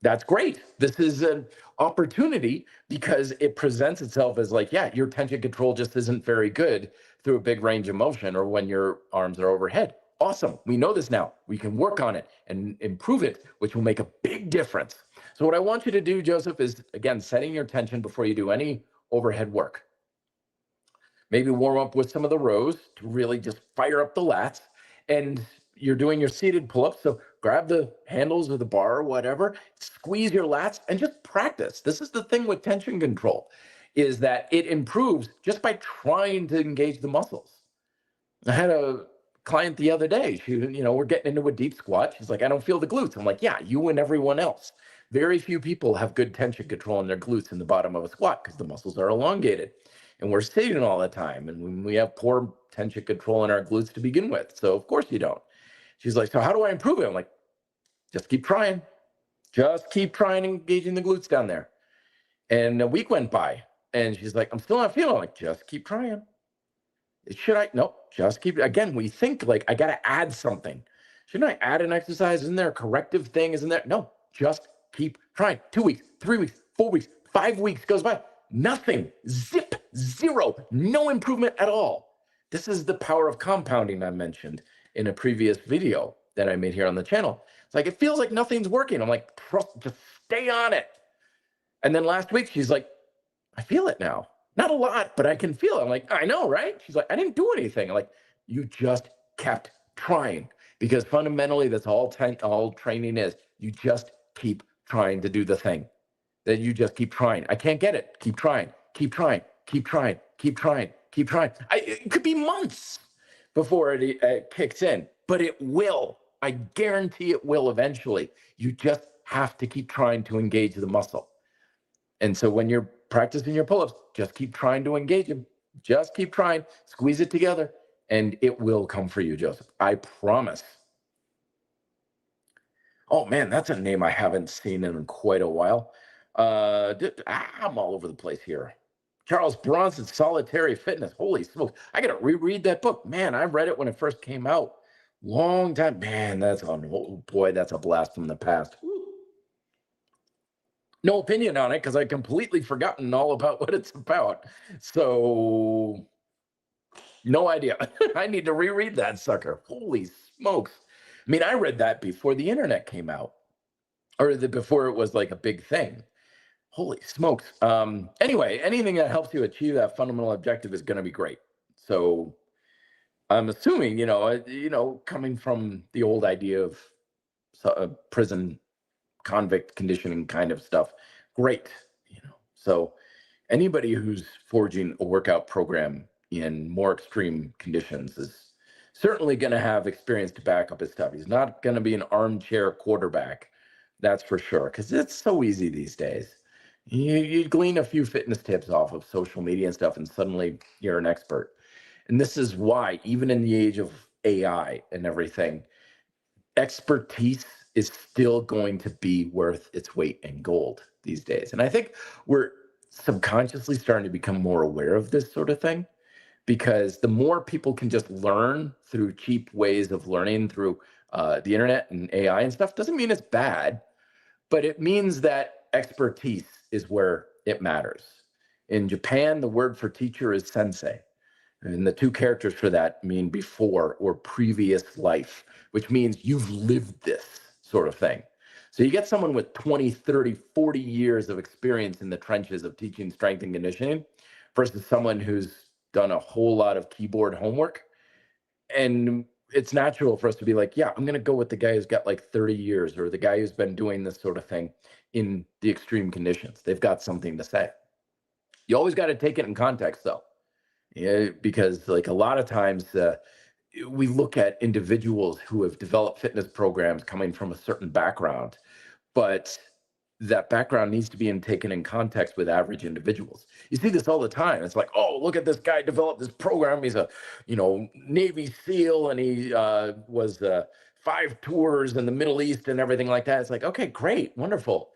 that's great. This is an opportunity because it presents itself as like, yeah, your tension control just isn't very good through a big range of motion or when your arms are overhead. Awesome. We know this now. We can work on it and improve it, which will make a big difference. So what I want you to do, Joseph, is, again, setting your tension before you do any overhead work. maybe warm up with some of the rows to really just fire up the lats. And you're doing your seated pull-ups, so grab the handles of the bar or whatever, squeeze your lats and just practice. This is the thing with tension control, is that it improves just by trying to engage the muscles. I had a client the other day. We're getting into a deep squat. She's like, I don't feel the glutes. I'm like, yeah, you and everyone else. Very few people have good tension control in their glutes in the bottom of a squat because the muscles are elongated. And we're sitting all the time. And we have poor tension control in our glutes to begin with. So of course you don't. She's like, so how do I improve it? I'm like, just keep trying. Just keep trying engaging the glutes down there. And a week went by and she's like, I'm still not feeling. I'm like, just keep trying. Should I? Nope. Just keep. Again, we think like I got to add something. Shouldn't I add an exercise? Isn't there a corrective thing? Isn't there? No. Just keep trying. 2 weeks, 3 weeks, 4 weeks, 5 weeks goes by. Nothing. Zip. Zero. No improvement at all. This is the power of compounding I mentioned in a previous video that I made here on the channel. It's like it feels like nothing's working. I'm like, trust, just stay on it. And then last week she's like, I feel it now. Not a lot, but I can feel it. I'm like, I know, right? She's like, I didn't do anything. I'm like, you just kept trying, because fundamentally that's all training is. You just keep trying to do the thing. That you just keep trying. I can't get it. Keep trying. Keep trying. Keep trying. Keep trying. Keep trying. It could be months before it kicks in, but it will. I guarantee it will eventually. You just have to keep trying to engage the muscle. And so when you're practicing your pull-ups, just keep trying to engage them. Just keep trying, squeeze it together, and it will come for you, Joseph. I promise. Oh man, that's a name I haven't seen in quite a while. I'm all over the place here. Charles Bronson, Solitary Fitness. Holy smokes. I got to reread that book. Man, I read it when it first came out. Long time. Man, that's a blast from the past. No opinion on it because I completely forgotten all about what it's about. So no idea. I need to reread that sucker. Holy smokes. I mean, I read that before the internet came out, or before it was like a big thing. Holy smokes. Anyway, anything that helps you achieve that fundamental objective is going to be great. So I'm assuming, coming from the old idea of prison convict conditioning kind of stuff, great. So anybody who's forging a workout program in more extreme conditions is certainly going to have experience to back up his stuff. He's not going to be an armchair quarterback, that's for sure, because it's so easy these days. You glean a few fitness tips off of social media and stuff, and suddenly you're an expert. And this is why, even in the age of AI and everything, expertise is still going to be worth its weight in gold these days. And I think we're subconsciously starting to become more aware of this sort of thing, because the more people can just learn through cheap ways of learning through the internet and AI and stuff, doesn't mean it's bad, but it means that expertise is where it matters. In Japan, the word for teacher is sensei. And the two characters for that mean before or previous life, which means you've lived this sort of thing. So you get someone with 20, 30, 40 years of experience in the trenches of teaching strength and conditioning versus someone who's done a whole lot of keyboard homework. And it's natural for us to be like, yeah, I'm going to go with the guy who's got like 30 years or the guy who's been doing this sort of thing in the extreme conditions. They've got something to say. You always got to take it in context, though. Yeah, because like a lot of times we look at individuals who have developed fitness programs coming from a certain background, but that background needs to be taken in context with average individuals. You see this all the time. It's like, oh, look at this guy developed this program. He's a, Navy SEAL, and he was 5 tours in the Middle East and everything like that. It's like, okay, great, wonderful.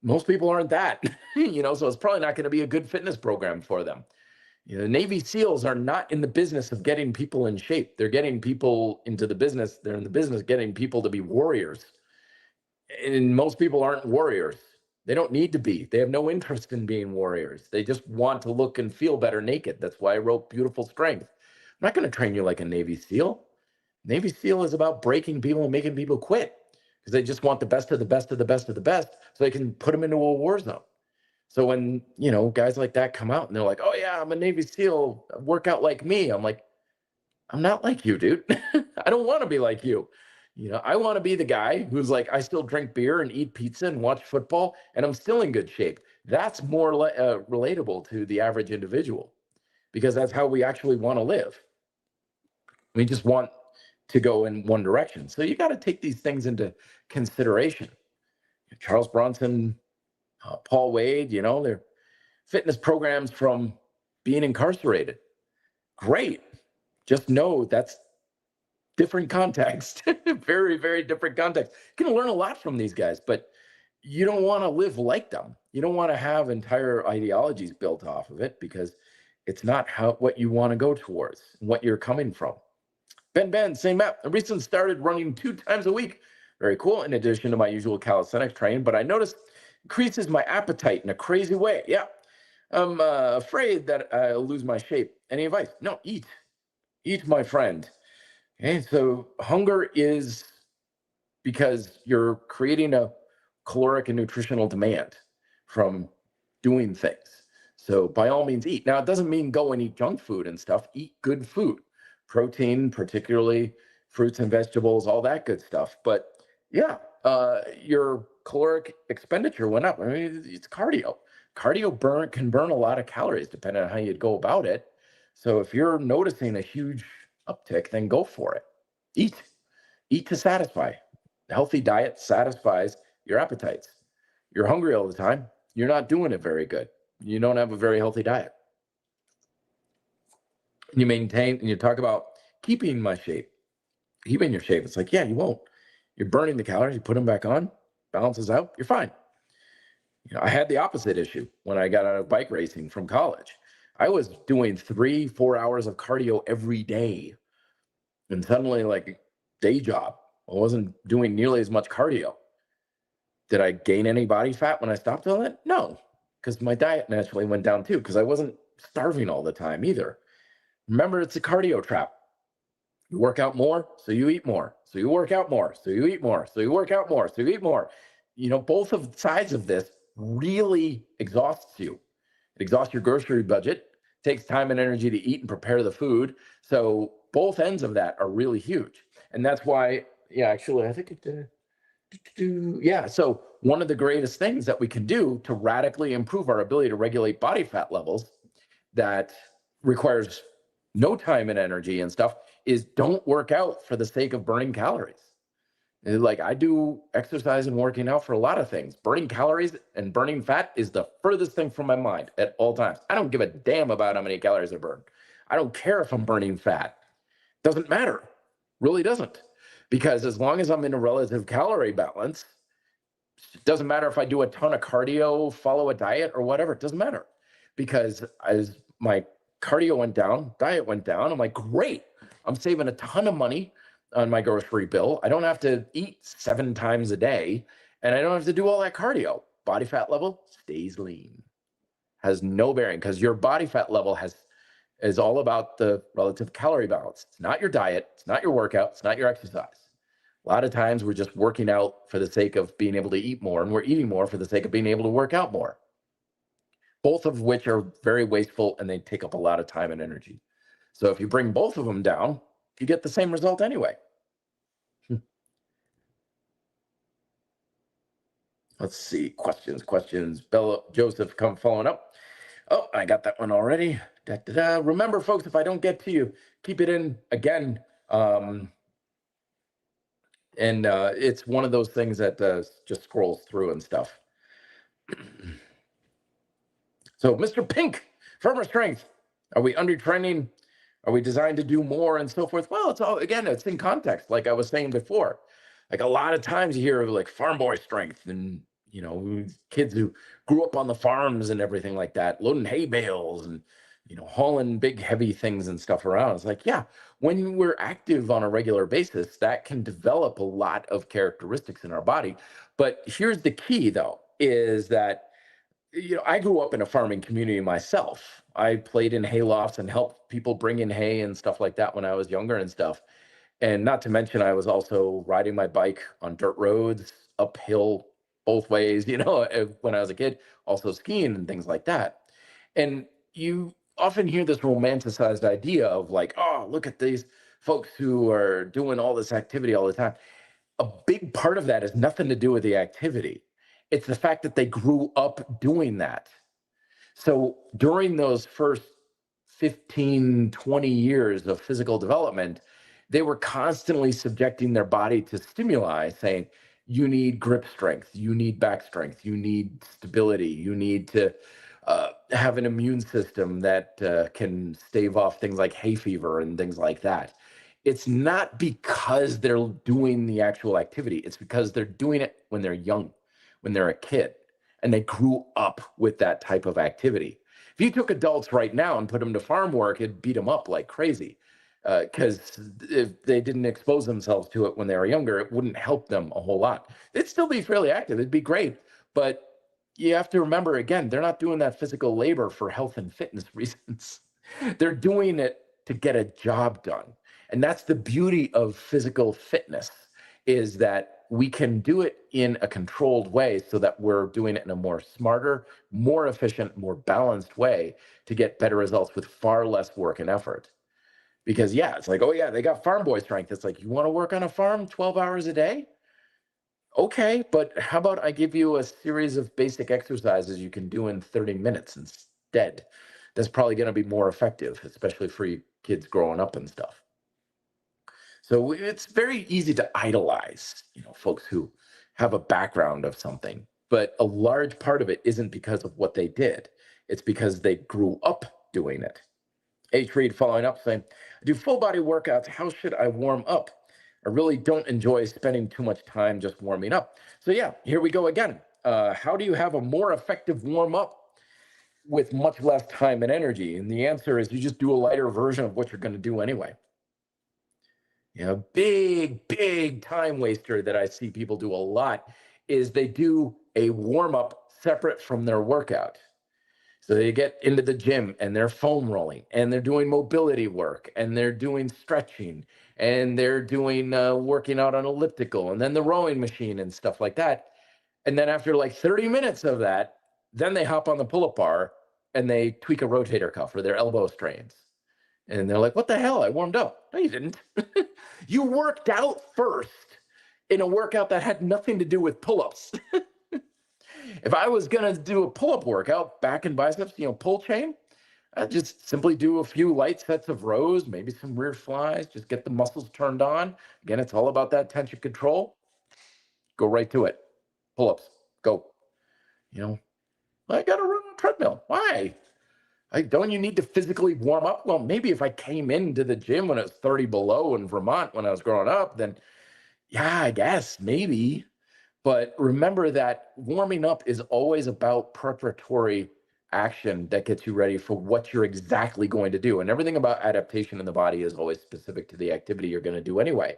Most people aren't that, so it's probably not going to be a good fitness program for them. Navy SEALs are not in the business of getting people in shape. They're getting people into the business. They're in the business getting people to be warriors. And most people aren't warriors. They don't need to be. They have no interest in being warriors. They just want to look and feel better naked. That's why I wrote Beautiful Strength. I'm not going to train you like a Navy SEAL. Navy SEAL is about breaking people and making people quit because they just want the best of the best of the best of the best so they can put them into a war zone. So when, guys like that come out and they're like, oh yeah, I'm a Navy SEAL, work out like me. I'm like, I'm not like you, dude. I don't want to be like you. I want to be the guy who's like, I still drink beer and eat pizza and watch football, and I'm still in good shape. That's more relatable to the average individual because that's how we actually want to live. We just want to go in one direction. So you got to take these things into consideration. Charles Bronson, Paul Wade, they're fitness programs from being incarcerated. Great. Just know that's different context, very, very different context. You can learn a lot from these guys, but you don't want to live like them. You don't want to have entire ideologies built off of it because it's not what you want to go towards, what you're coming from. Ben, same map. I recently started running 2 times a week. Very cool. In addition to my usual calisthenics training, but I noticed increases my appetite in a crazy way. Yeah. I'm afraid that I'll lose my shape. Any advice? No, eat. Eat, my friend. Okay, so hunger is because you're creating a caloric and nutritional demand from doing things. So by all means, eat. Now, it doesn't mean go and eat junk food and stuff. Eat good food, protein, particularly fruits and vegetables, all that good stuff. But yeah, your caloric expenditure went up. I mean, it's cardio. Cardio can burn a lot of calories depending on how you go about it. So if you're noticing a huge uptick, then go for it. Eat to satisfy. A healthy diet satisfies your appetites. You're hungry all the time, you're not doing it very good. You don't have a very healthy diet. You maintain, and you talk about keeping your shape. It's like, yeah, you won't. You're burning the calories, you put them back on, balances out, you're fine. I had the opposite issue when I got out of bike racing from college. I was doing 3-4 hours of cardio every day. And suddenly, like, day job, I wasn't doing nearly as much cardio. Did I gain any body fat when I stopped all that? No, because my diet naturally went down too, because I wasn't starving all the time either. Remember, it's a cardio trap. You work out more, so you eat more. So you work out more, so you eat more. So you work out more, so you eat more. Both of sides of this really exhausts you. It exhausts your grocery budget, takes time and energy to eat and prepare the food. So both ends of that are really huge. And that's why, yeah, actually, I think it yeah. So one of the greatest things that we can do to radically improve our ability to regulate body fat levels that requires no time and energy and stuff is don't work out for the sake of burning calories. Like, I do exercise and working out for a lot of things. Burning calories and burning fat is the furthest thing from my mind at all times. I don't give a damn about how many calories I burn. I don't care if I'm burning fat. Doesn't matter. Really doesn't. Because as long as I'm in a relative calorie balance, it doesn't matter if I do a ton of cardio, follow a diet or whatever, it doesn't matter. Because as my cardio went down, diet went down, I'm like, great, I'm saving a ton of money on my grocery bill. I don't have to eat 7 times a day, and I don't have to do all that cardio. Body fat level stays lean. Has no bearing, because your body fat level is all about the relative calorie balance. It's not your diet, it's not your workout, it's not your exercise. A lot of times we're just working out for the sake of being able to eat more, and we're eating more for the sake of being able to work out more. Both of which are very wasteful, and they take up a lot of time and energy. So if you bring both of them down, you get the same result anyway. Let's see, questions. Bella Joseph come following up. Oh, I got that one already. Remember, folks, if I don't get to you, keep it in again. It's one of those things that just scrolls through and stuff. So, Mr. Pink, firmer strength. Are we under training? Are we designed to do more and so forth? Well, it's in context, like I was saying before. Like, a lot of times you hear of like farm boy strength and, kids who grew up on the farms and everything like that, loading hay bales and, hauling big, heavy things and stuff around. It's like, yeah, when we're active on a regular basis, that can develop a lot of characteristics in our body. But here's the key, though, is that I grew up in a farming community myself. I played in hay lofts and helped people bring in hay and stuff like that when I was younger and stuff. And not to mention, I was also riding my bike on dirt roads, uphill, both ways, when I was a kid, also skiing and things like that. And you often hear this romanticized idea of like, oh, look at these folks who are doing all this activity all the time. A big part of that has nothing to do with the activity. It's the fact that they grew up doing that. So during those first 15, 20 years of physical development, they were constantly subjecting their body to stimuli saying, you need grip strength, you need back strength, you need stability, you need to have an immune system that can stave off things like hay fever and things like that. It's not because they're doing the actual activity, it's because they're doing it when they're young, when they're a kid, and they grew up with that type of activity. If you took adults right now and put them to farm work, it'd beat them up like crazy. Because if they didn't expose themselves to it when they were younger, it wouldn't help them a whole lot. They'd still be fairly active. It'd be great. But you have to remember, again, they're not doing that physical labor for health and fitness reasons. They're doing it to get a job done. And that's the beauty of physical fitness, is that we can do it in a controlled way so that we're doing it in a more smarter, more efficient, more balanced way to get better results with far less work and effort. Because yeah, it's like, oh yeah, they got farm boy strength. It's like, you want to work on a farm 12 hours a day? Okay, but how about I give you a series of basic exercises you can do in 30 minutes instead? That's probably going to be more effective, especially for you kids growing up and stuff. So it's very easy to idolize, folks who have a background of something, but a large part of it isn't because of what they did. It's because they grew up doing it. H. Reed following up saying, I do full body workouts. How should I warm up? I really don't enjoy spending too much time just warming up. So yeah, here we go again. How do you have a more effective warm up with much less time and energy? And the answer is you just do a lighter version of what you're going to do anyway. Big time waster that I see people do a lot is they do a warm up separate from their workout. So they get into the gym and they're foam rolling and they're doing mobility work and they're doing stretching and they're doing working out on elliptical and then the rowing machine and stuff like that. And then after like 30 minutes of that, then they hop on the pull-up bar and they tweak a rotator cuff or their elbow strains. And they're like, what the hell? I warmed up. No, you didn't. You worked out first in a workout that had nothing to do with pull-ups. If I was going to do a pull-up workout, back and biceps, pull chain, I'd just simply do a few light sets of rows, maybe some rear flies, just get the muscles turned on. Again, it's all about that tension control. Go right to it. Pull-ups, go. I got to run on a treadmill. Why? Don't you need to physically warm up? Well, maybe if I came into the gym when it was 30 below in Vermont when I was growing up, then yeah, I guess maybe. But remember that warming up is always about preparatory action that gets you ready for what you're exactly going to do. And everything about adaptation in the body is always specific to the activity you're going to do anyway.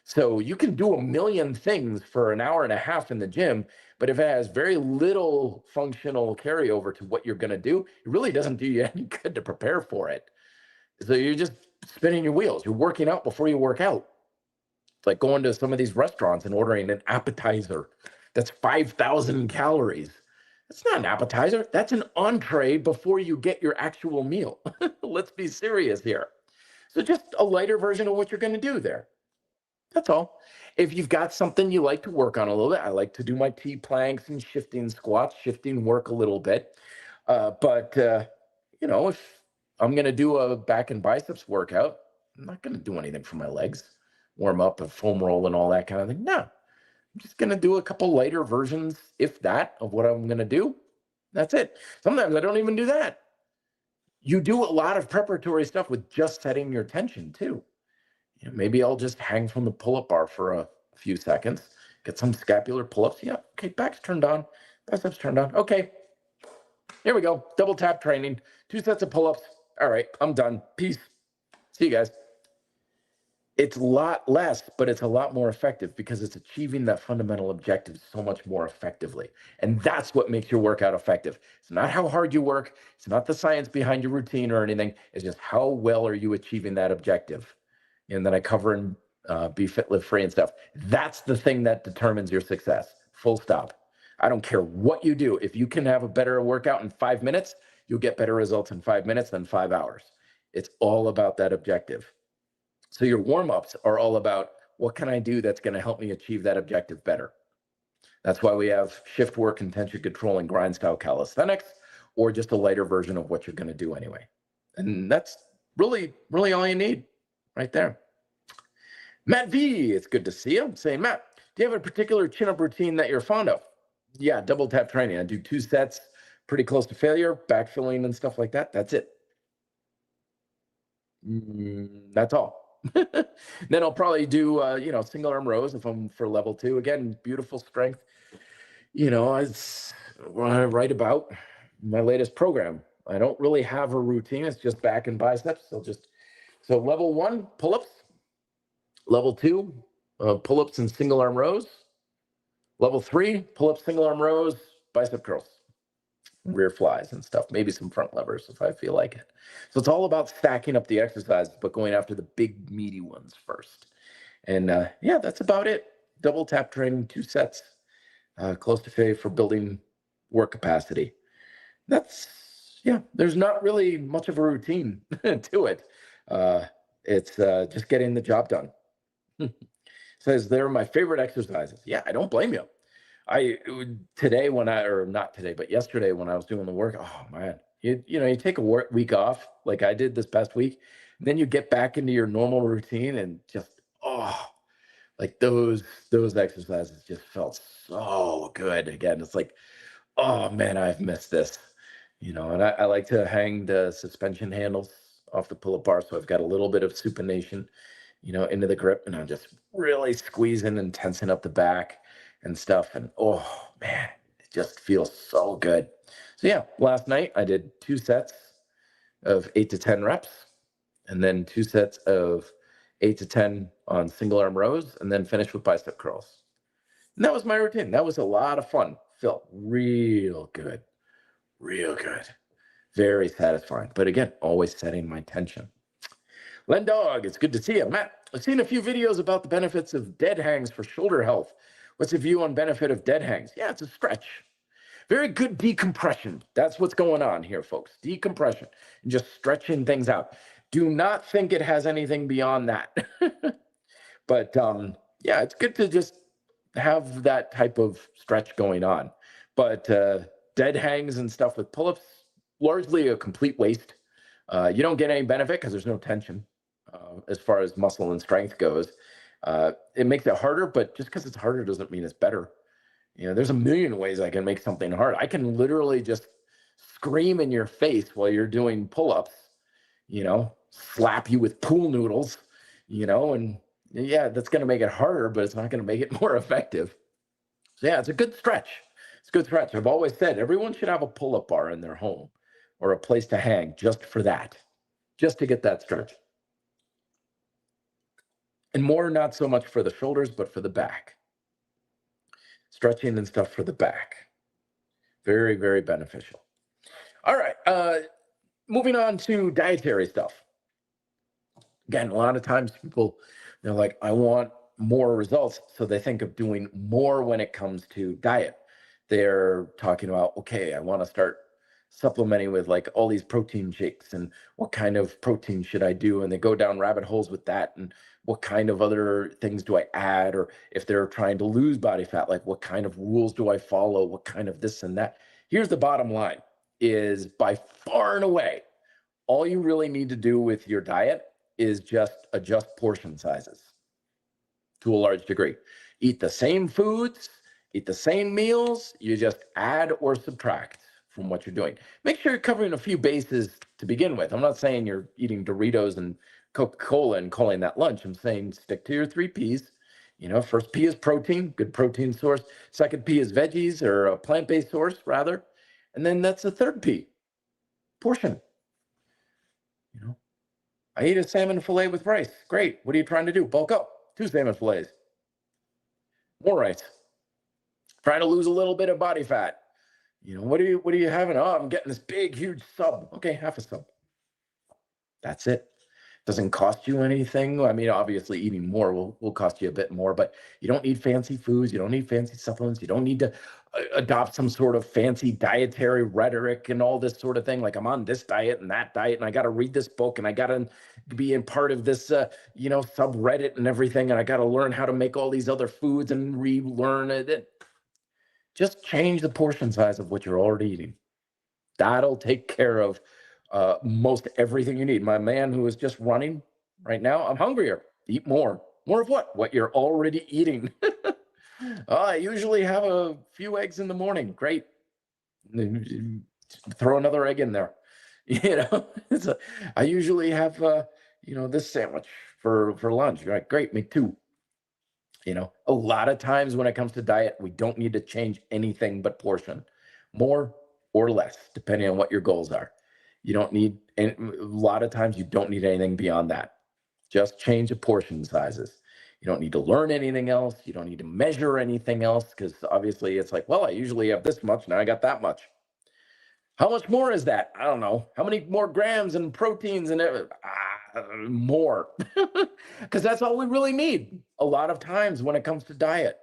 So you can do a million things for an hour and a half in the gym, but if it has very little functional carryover to what you're going to do, it really doesn't do you any good to prepare for it. So you're just spinning your wheels. You're working out before you work out. It's like going to some of these restaurants and ordering an appetizer that's 5,000 calories. That's not an appetizer. That's an entree before you get your actual meal. Let's be serious here. So just a lighter version of what you're going to do there. That's all. If you've got something you like to work on a little bit, I like to do my T planks and shifting squats, shifting work a little bit. But if I'm going to do a back and biceps workout, I'm not going to do anything for my legs, warm up and foam roll and all that kind of thing. No, I'm just going to do a couple lighter versions, if that, of what I'm going to do. That's it. Sometimes I don't even do that. You do a lot of preparatory stuff with just setting your tension too. Maybe I'll just hang from the pull-up bar for a few seconds, get some scapular pull-ups. Yeah, okay, back's turned on, biceps turned on. Okay, here we go. Double tap training, 2 sets of pull-ups. All right, I'm done. Peace. See you guys. It's a lot less, but it's a lot more effective because it's achieving that fundamental objective so much more effectively. And that's what makes your workout effective. It's not how hard you work. It's not the science behind your routine or anything. It's just how well are you achieving that objective. And then I cover in Be Fit, Live Free and stuff. That's the thing that determines your success. Full stop. I don't care what you do. If you can have a better workout in 5 minutes, you'll get better results in 5 minutes than 5 hours. It's all about that objective. So your warm-ups are all about what can I do that's going to help me achieve that objective better. That's why we have shift work, intention control, and grind style calisthenics, or just a lighter version of what you're going to do anyway. And that's really, really all you need right there. Matt V, it's good to see you. I'm saying, Matt, do you have a particular chin-up routine that you're fond of? Yeah, double tap training. I do 2 sets, pretty close to failure, backfilling and stuff like that. That's it. That's all. Then I'll probably do, single arm rows if I'm for level 2. Again, beautiful strength. It's what I write about my latest program. I don't really have a routine. It's just back and biceps. So level 1, pull-ups. Level 2, pull-ups and single arm rows. Level 3, pull-ups, single arm rows, bicep curls, rear flies and stuff, maybe some front levers if I feel like it. So it's all about stacking up the exercises, but going after the big meaty ones first. And that's about it. Double tap training, 2 sets, close to failure for building work capacity. There's not really much of a routine to it. It's just getting the job done. Says they're my favorite exercises. Yeah, I don't blame you. Yesterday when I was doing the work, oh man, you take a week off like I did this past week, and then you get back into your normal routine and just like those exercises just felt so good again. It's like, oh man, I've missed this, and I like to hang the suspension handles off the pull-up bar, so I've got a little bit of supination, into the grip, and I'm just really squeezing and tensing up the back and stuff. And oh man, it just feels so good. So yeah, last night I did 2 sets of 8 to 10 reps, and then 2 sets of 8 to 10 on single arm rows, and then finished with bicep curls. And that was my routine. That was a lot of fun. Felt real good. Very satisfying. But again, always setting my intention. Len Dog, it's good to see you. Matt, I've seen a few videos about the benefits of dead hangs for shoulder health. What's your view on benefit of dead hangs? Yeah, it's a stretch. Very good decompression. That's what's going on here, folks. Decompression and just stretching things out. Do not think it has anything beyond that. But it's good to just have that type of stretch going on. But dead hangs and stuff with pull-ups, largely a complete waste. You don't get any benefit because there's no tension as far as muscle and strength goes. It makes it harder, but just because it's harder doesn't mean it's better. There's a million ways I can make something hard. I can literally just scream in your face while you're doing pull-ups, slap you with pool noodles, and that's going to make it harder, but it's not going to make it more effective. So yeah, it's a good stretch. It's a good stretch. I've always said everyone should have a pull-up bar in their home or a place to hang just for that, just to get that stretch. And more, not so much for the shoulders, but for the back. Stretching and stuff for the back. Very, very beneficial. All right, moving on to dietary stuff. Again, a lot of times people, they're like, I want more results. So they think of doing more when it comes to diet. They're talking about, okay, I want to start supplementing with like all these protein shakes and what kind of protein should I do? And they go down rabbit holes with that. And what kind of other things do I add? Or if they're trying to lose body fat, like what kind of rules do I follow? What kind of this and that? Here's the bottom line is by far and away, all you really need to do with your diet is just adjust portion sizes to a large degree. Eat the same foods, eat the same meals, you just add or subtract from what you're doing. Make sure you're covering a few bases to begin with. I'm not saying you're eating Doritos and Coca-Cola and calling that lunch. I'm saying stick to your 3 Ps. First P is protein, good protein source. Second P is veggies or a plant-based source rather. And then that's the third P, portion. I eat a salmon fillet with rice. Great. What are you trying to do? Bulk up. 2 salmon fillets. More rice. Trying to lose a little bit of body fat. What are you having? Oh, I'm getting this big, huge sub. Okay, half a sub. That's it. Doesn't cost you anything. I mean, obviously, eating more will cost you a bit more, but you don't need fancy foods. You don't need fancy supplements. You don't need to adopt some sort of fancy dietary rhetoric and all this sort of thing. Like I'm on this diet and that diet, and I got to read this book, and I got to be in part of this, subreddit and everything, and I got to learn how to make all these other foods and relearn it. Just change the portion size of what you're already eating. That'll take care of most everything you need. My man who is just running right now, I'm hungrier. Eat more. More of what? What you're already eating. I usually have a few eggs in the morning. Great. Throw another egg in there. I usually have, this sandwich for lunch. Right? Great. Me too. A lot of times when it comes to diet, we don't need to change anything but portion, more or less, depending on what your goals are. You don't need, and a lot of times you don't need anything beyond that. Just change the portion sizes. You don't need to learn anything else. You don't need to measure anything else because obviously it's like, well, I usually have this much. Now I got that much. How much more is that? I don't know. How many more grams and proteins and more? Because that's all we really need. A lot of times when it comes to diet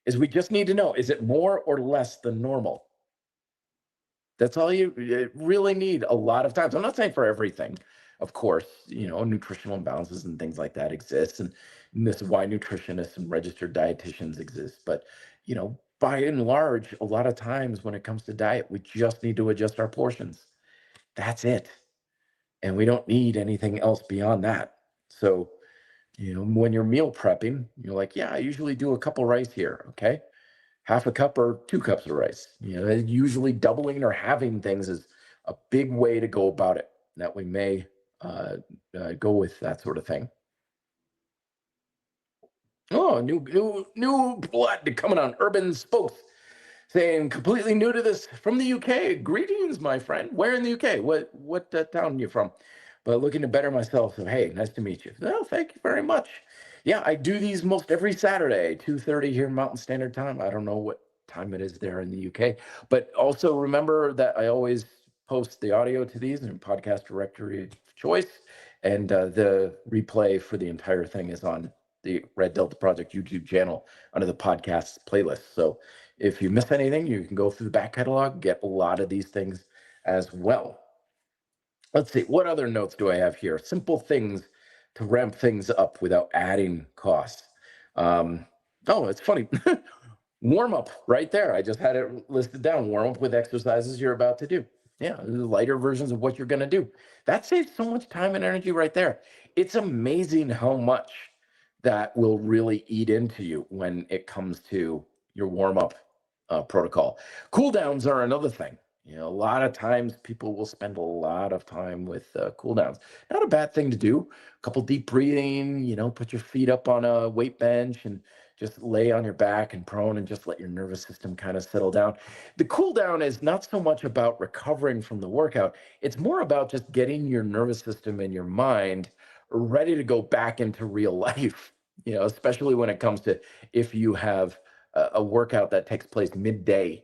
is we just need to know, is it more or less than normal? That's all you really need a lot of times. I'm not saying for everything. Of course, nutritional imbalances and things like that exist. And this is why nutritionists and registered dietitians exist. But, by and large, a lot of times when it comes to diet, we just need to adjust our portions. That's it. And we don't need anything else beyond that. So, when you're meal prepping, you're like, yeah, I usually do a couple rice here. Okay. Half a cup or 2 cups of rice. Usually doubling or halving things is a big way to go about it. That we may go with that sort of thing. Oh, new blood coming on Urban Spokes, saying completely new to this from the UK. Greetings, my friend. Where in the UK? What town are you from? But looking to better myself. So hey, nice to meet you. Well, thank you very much. Yeah, I do these most every Saturday, 2:30 here Mountain Standard Time. I don't know what time it is there in the UK, but also remember that I always post the audio to these in podcast directory of choice, and the replay for the entire thing is on the Red Delta Project YouTube channel under the podcasts playlist. So if you miss anything, you can go through the back catalog, get a lot of these things as well. Let's see, what other notes do I have here? Simple things to ramp things up without adding costs. It's funny. Warm up right there. I just had it listed down. Warm up with exercises you're about to do. Yeah, lighter versions of what you're going to do. That saves so much time and energy right there. It's amazing how much that will really eat into you when it comes to your warm up protocol. Cool downs are another thing. A lot of times people will spend a lot of time with cool downs. Not a bad thing to do. A couple deep breathing, put your feet up on a weight bench and just lay on your back and prone and just let your nervous system kind of settle down. The cool down is not so much about recovering from the workout. It's more about just getting your nervous system and your mind ready to go back into real life, especially when it comes to if you have a workout that takes place midday,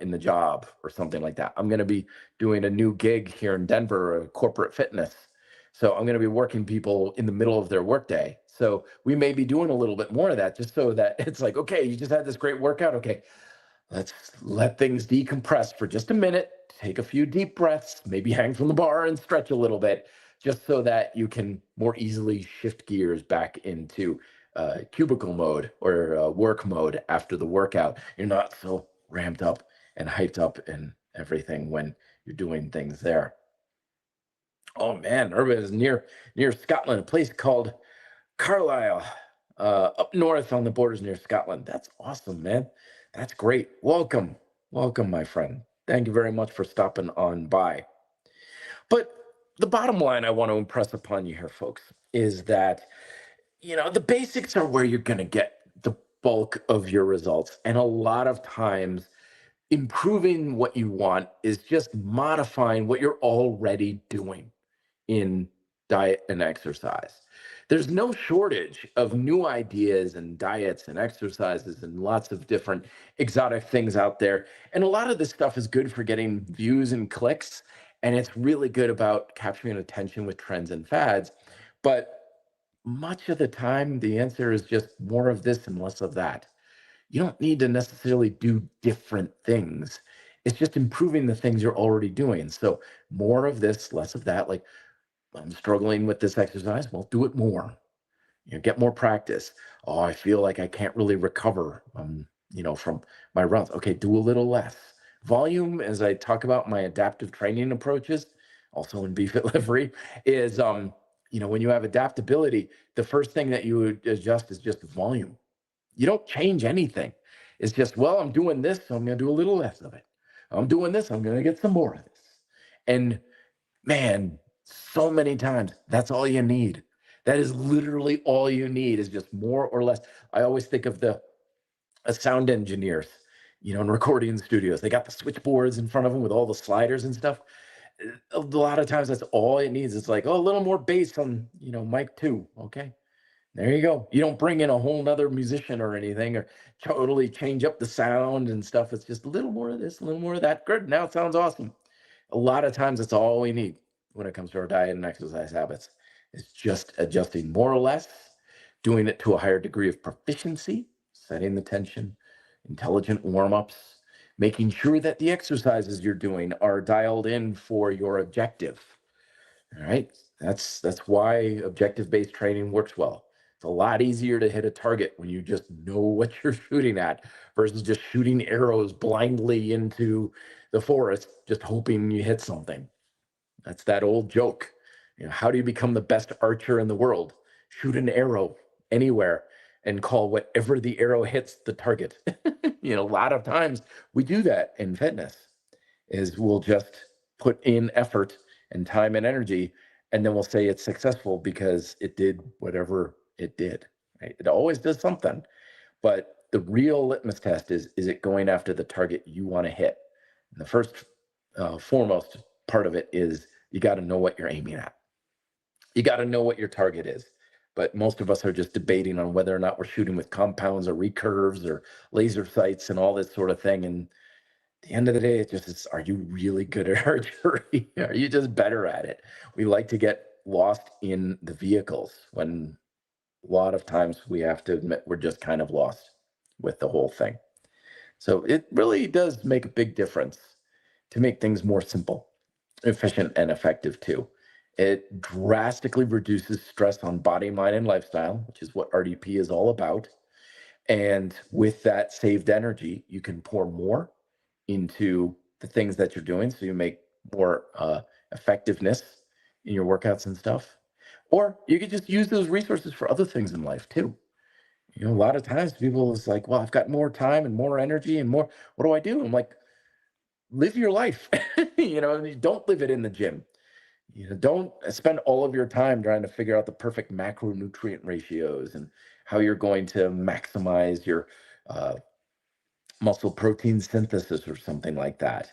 in the job or something like that. I'm going to be doing a new gig here in Denver, corporate fitness. So I'm going to be working people in the middle of their workday. So we may be doing a little bit more of that just so that it's like, okay, you just had this great workout. Okay, let's let things decompress for just a minute, take a few deep breaths, maybe hang from the bar and stretch a little bit, just so that you can more easily shift gears back into cubicle mode or work mode after the workout. You're not so ramped up and hyped up and everything when you're doing things there. Oh man, Urban is near Scotland, a place called Carlisle, up north on the borders near Scotland. That's awesome, man. That's great. Welcome, my friend. Thank you very much for stopping on by. But the bottom line I want to impress upon you here, folks, is that the basics are where you're going to get the bulk of your results. And a lot of times, improving what you want is just modifying what you're already doing in diet and exercise. There's no shortage of new ideas and diets and exercises and lots of different exotic things out there. And a lot of this stuff is good for getting views and clicks. And it's really good about capturing attention with trends and fads. But much of the time, the answer is just more of this and less of that. You don't need to necessarily do different things. It's just improving the things you're already doing. So more of this, less of that. Like, I'm struggling with this exercise. Well, do it more. Get more practice. Oh, I feel like I can't really recover, from my runs. Okay, do a little less. Volume, as I talk about my adaptive training approaches, also in BFit Livery, is, when you have adaptability, the first thing that you would adjust is just volume. You don't change anything. It's just, well, I'm doing this, so I'm going to do a little less of it. I'm doing this, I'm going to get some more of this. And man, so many times that's all you need. That is literally all you need, is just more or less. I always think of the sound engineers, in recording studios. They got the switchboards in front of them with all the sliders and stuff. A lot of times that's all it needs. It's like, oh, a little more bass on, mic two. Okay. There you go. You don't bring in a whole nother musician or anything, or totally change up the sound and stuff. It's just a little more of this, a little more of that. Good. Now it sounds awesome. A lot of times that's all we need when it comes to our diet and exercise habits. It's just adjusting more or less, doing it to a higher degree of proficiency, setting the tension, intelligent warm-ups, making sure that the exercises you're doing are dialed in for your objective. All right. That's why objective-based training works well. It's a lot easier to hit a target when you just know what you're shooting at versus just shooting arrows blindly into the forest, just hoping you hit something. That's that old joke. How do you become the best archer in the world? Shoot an arrow anywhere and call whatever the arrow hits the target. A lot of times we do that in fitness, is we'll just put in effort and time and energy, and then we'll say it's successful because it did whatever it did. Right? It always does something, but the real litmus test is it going after the target you want to hit? And the first foremost part of it is you got to know what you're aiming at. You got to know what your target is. But most of us are just debating on whether or not we're shooting with compounds or recurves or laser sights and all this sort of thing. And at the end of the day, are you really good at archery? Are you just better at it? We like to get lost in the vehicles when a lot of times we have to admit we're just kind of lost with the whole thing. So it really does make a big difference to make things more simple, efficient, and effective too. It drastically reduces stress on body, mind, and lifestyle, which is what RDP is all about. And with that saved energy, you can pour more into the things that you're doing, so you make more effectiveness in your workouts and stuff. Or you could just use those resources for other things in life too. A lot of times people is like, well, I've got more time and more energy and more. What do I do? I'm like, live your life. Don't live it in the gym. Don't spend all of your time trying to figure out the perfect macronutrient ratios and how you're going to maximize your muscle protein synthesis or something like that.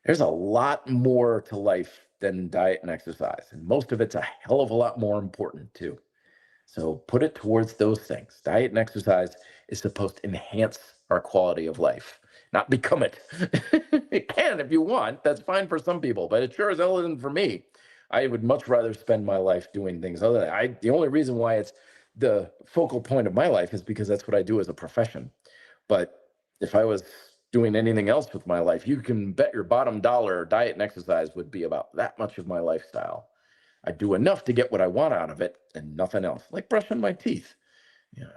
There's a lot more to life than diet and exercise, and most of it's a hell of a lot more important too. So put it towards those things. Diet and exercise is supposed to enhance our quality of life, not become it. It can if you want. That's fine for some people, but it sure as hell isn't for me. I would much rather spend my life doing things other than that. The only reason why it's the focal point of my life is because that's what I do as a profession. But if I was doing anything else with my life, you can bet your bottom dollar diet and exercise would be about that much of my lifestyle. I do enough to get what I want out of it and nothing else, like brushing my teeth.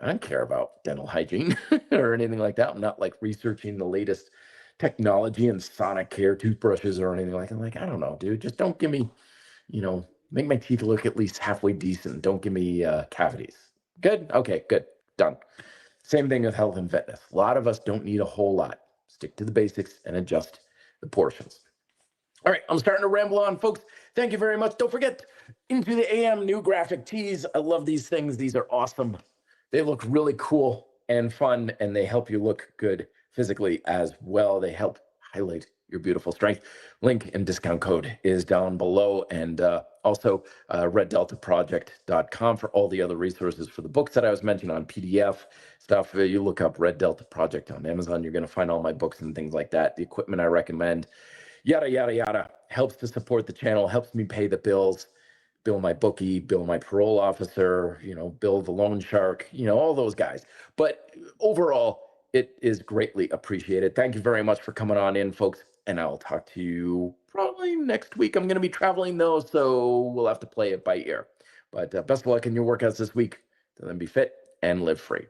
I don't care about dental hygiene or anything like that. I'm not like researching the latest technology and Sonicare toothbrushes or anything like that. Like, I don't know, dude. Just don't give me, make my teeth look at least halfway decent. Don't give me cavities. Good? Okay, good. Done. Same thing with health and fitness. A lot of us don't need a whole lot. Stick to the basics and adjust the portions. All right, I'm starting to ramble on, folks. Thank you very much. Don't forget, Into the AM new graphic tees. I love these things. These are awesome. They look really cool and fun, and they help you look good physically as well. They help highlight your beautiful strength. Link and discount code is down below, and also reddeltaproject.com for all the other resources for the books that I was mentioning on PDF stuff. You look up Red Delta Project on Amazon, you're going to find all my books and things like that. The equipment I recommend, yada, yada, yada, helps to support the channel, helps me pay the bills. Bill my bookie, Bill my parole officer, Bill the loan shark, all those guys. But overall, it is greatly appreciated. Thank you very much for coming on in, folks. And I'll talk to you probably next week. I'm going to be traveling though, so we'll have to play it by ear. But best of luck in your workouts this week. Then be fit and live free.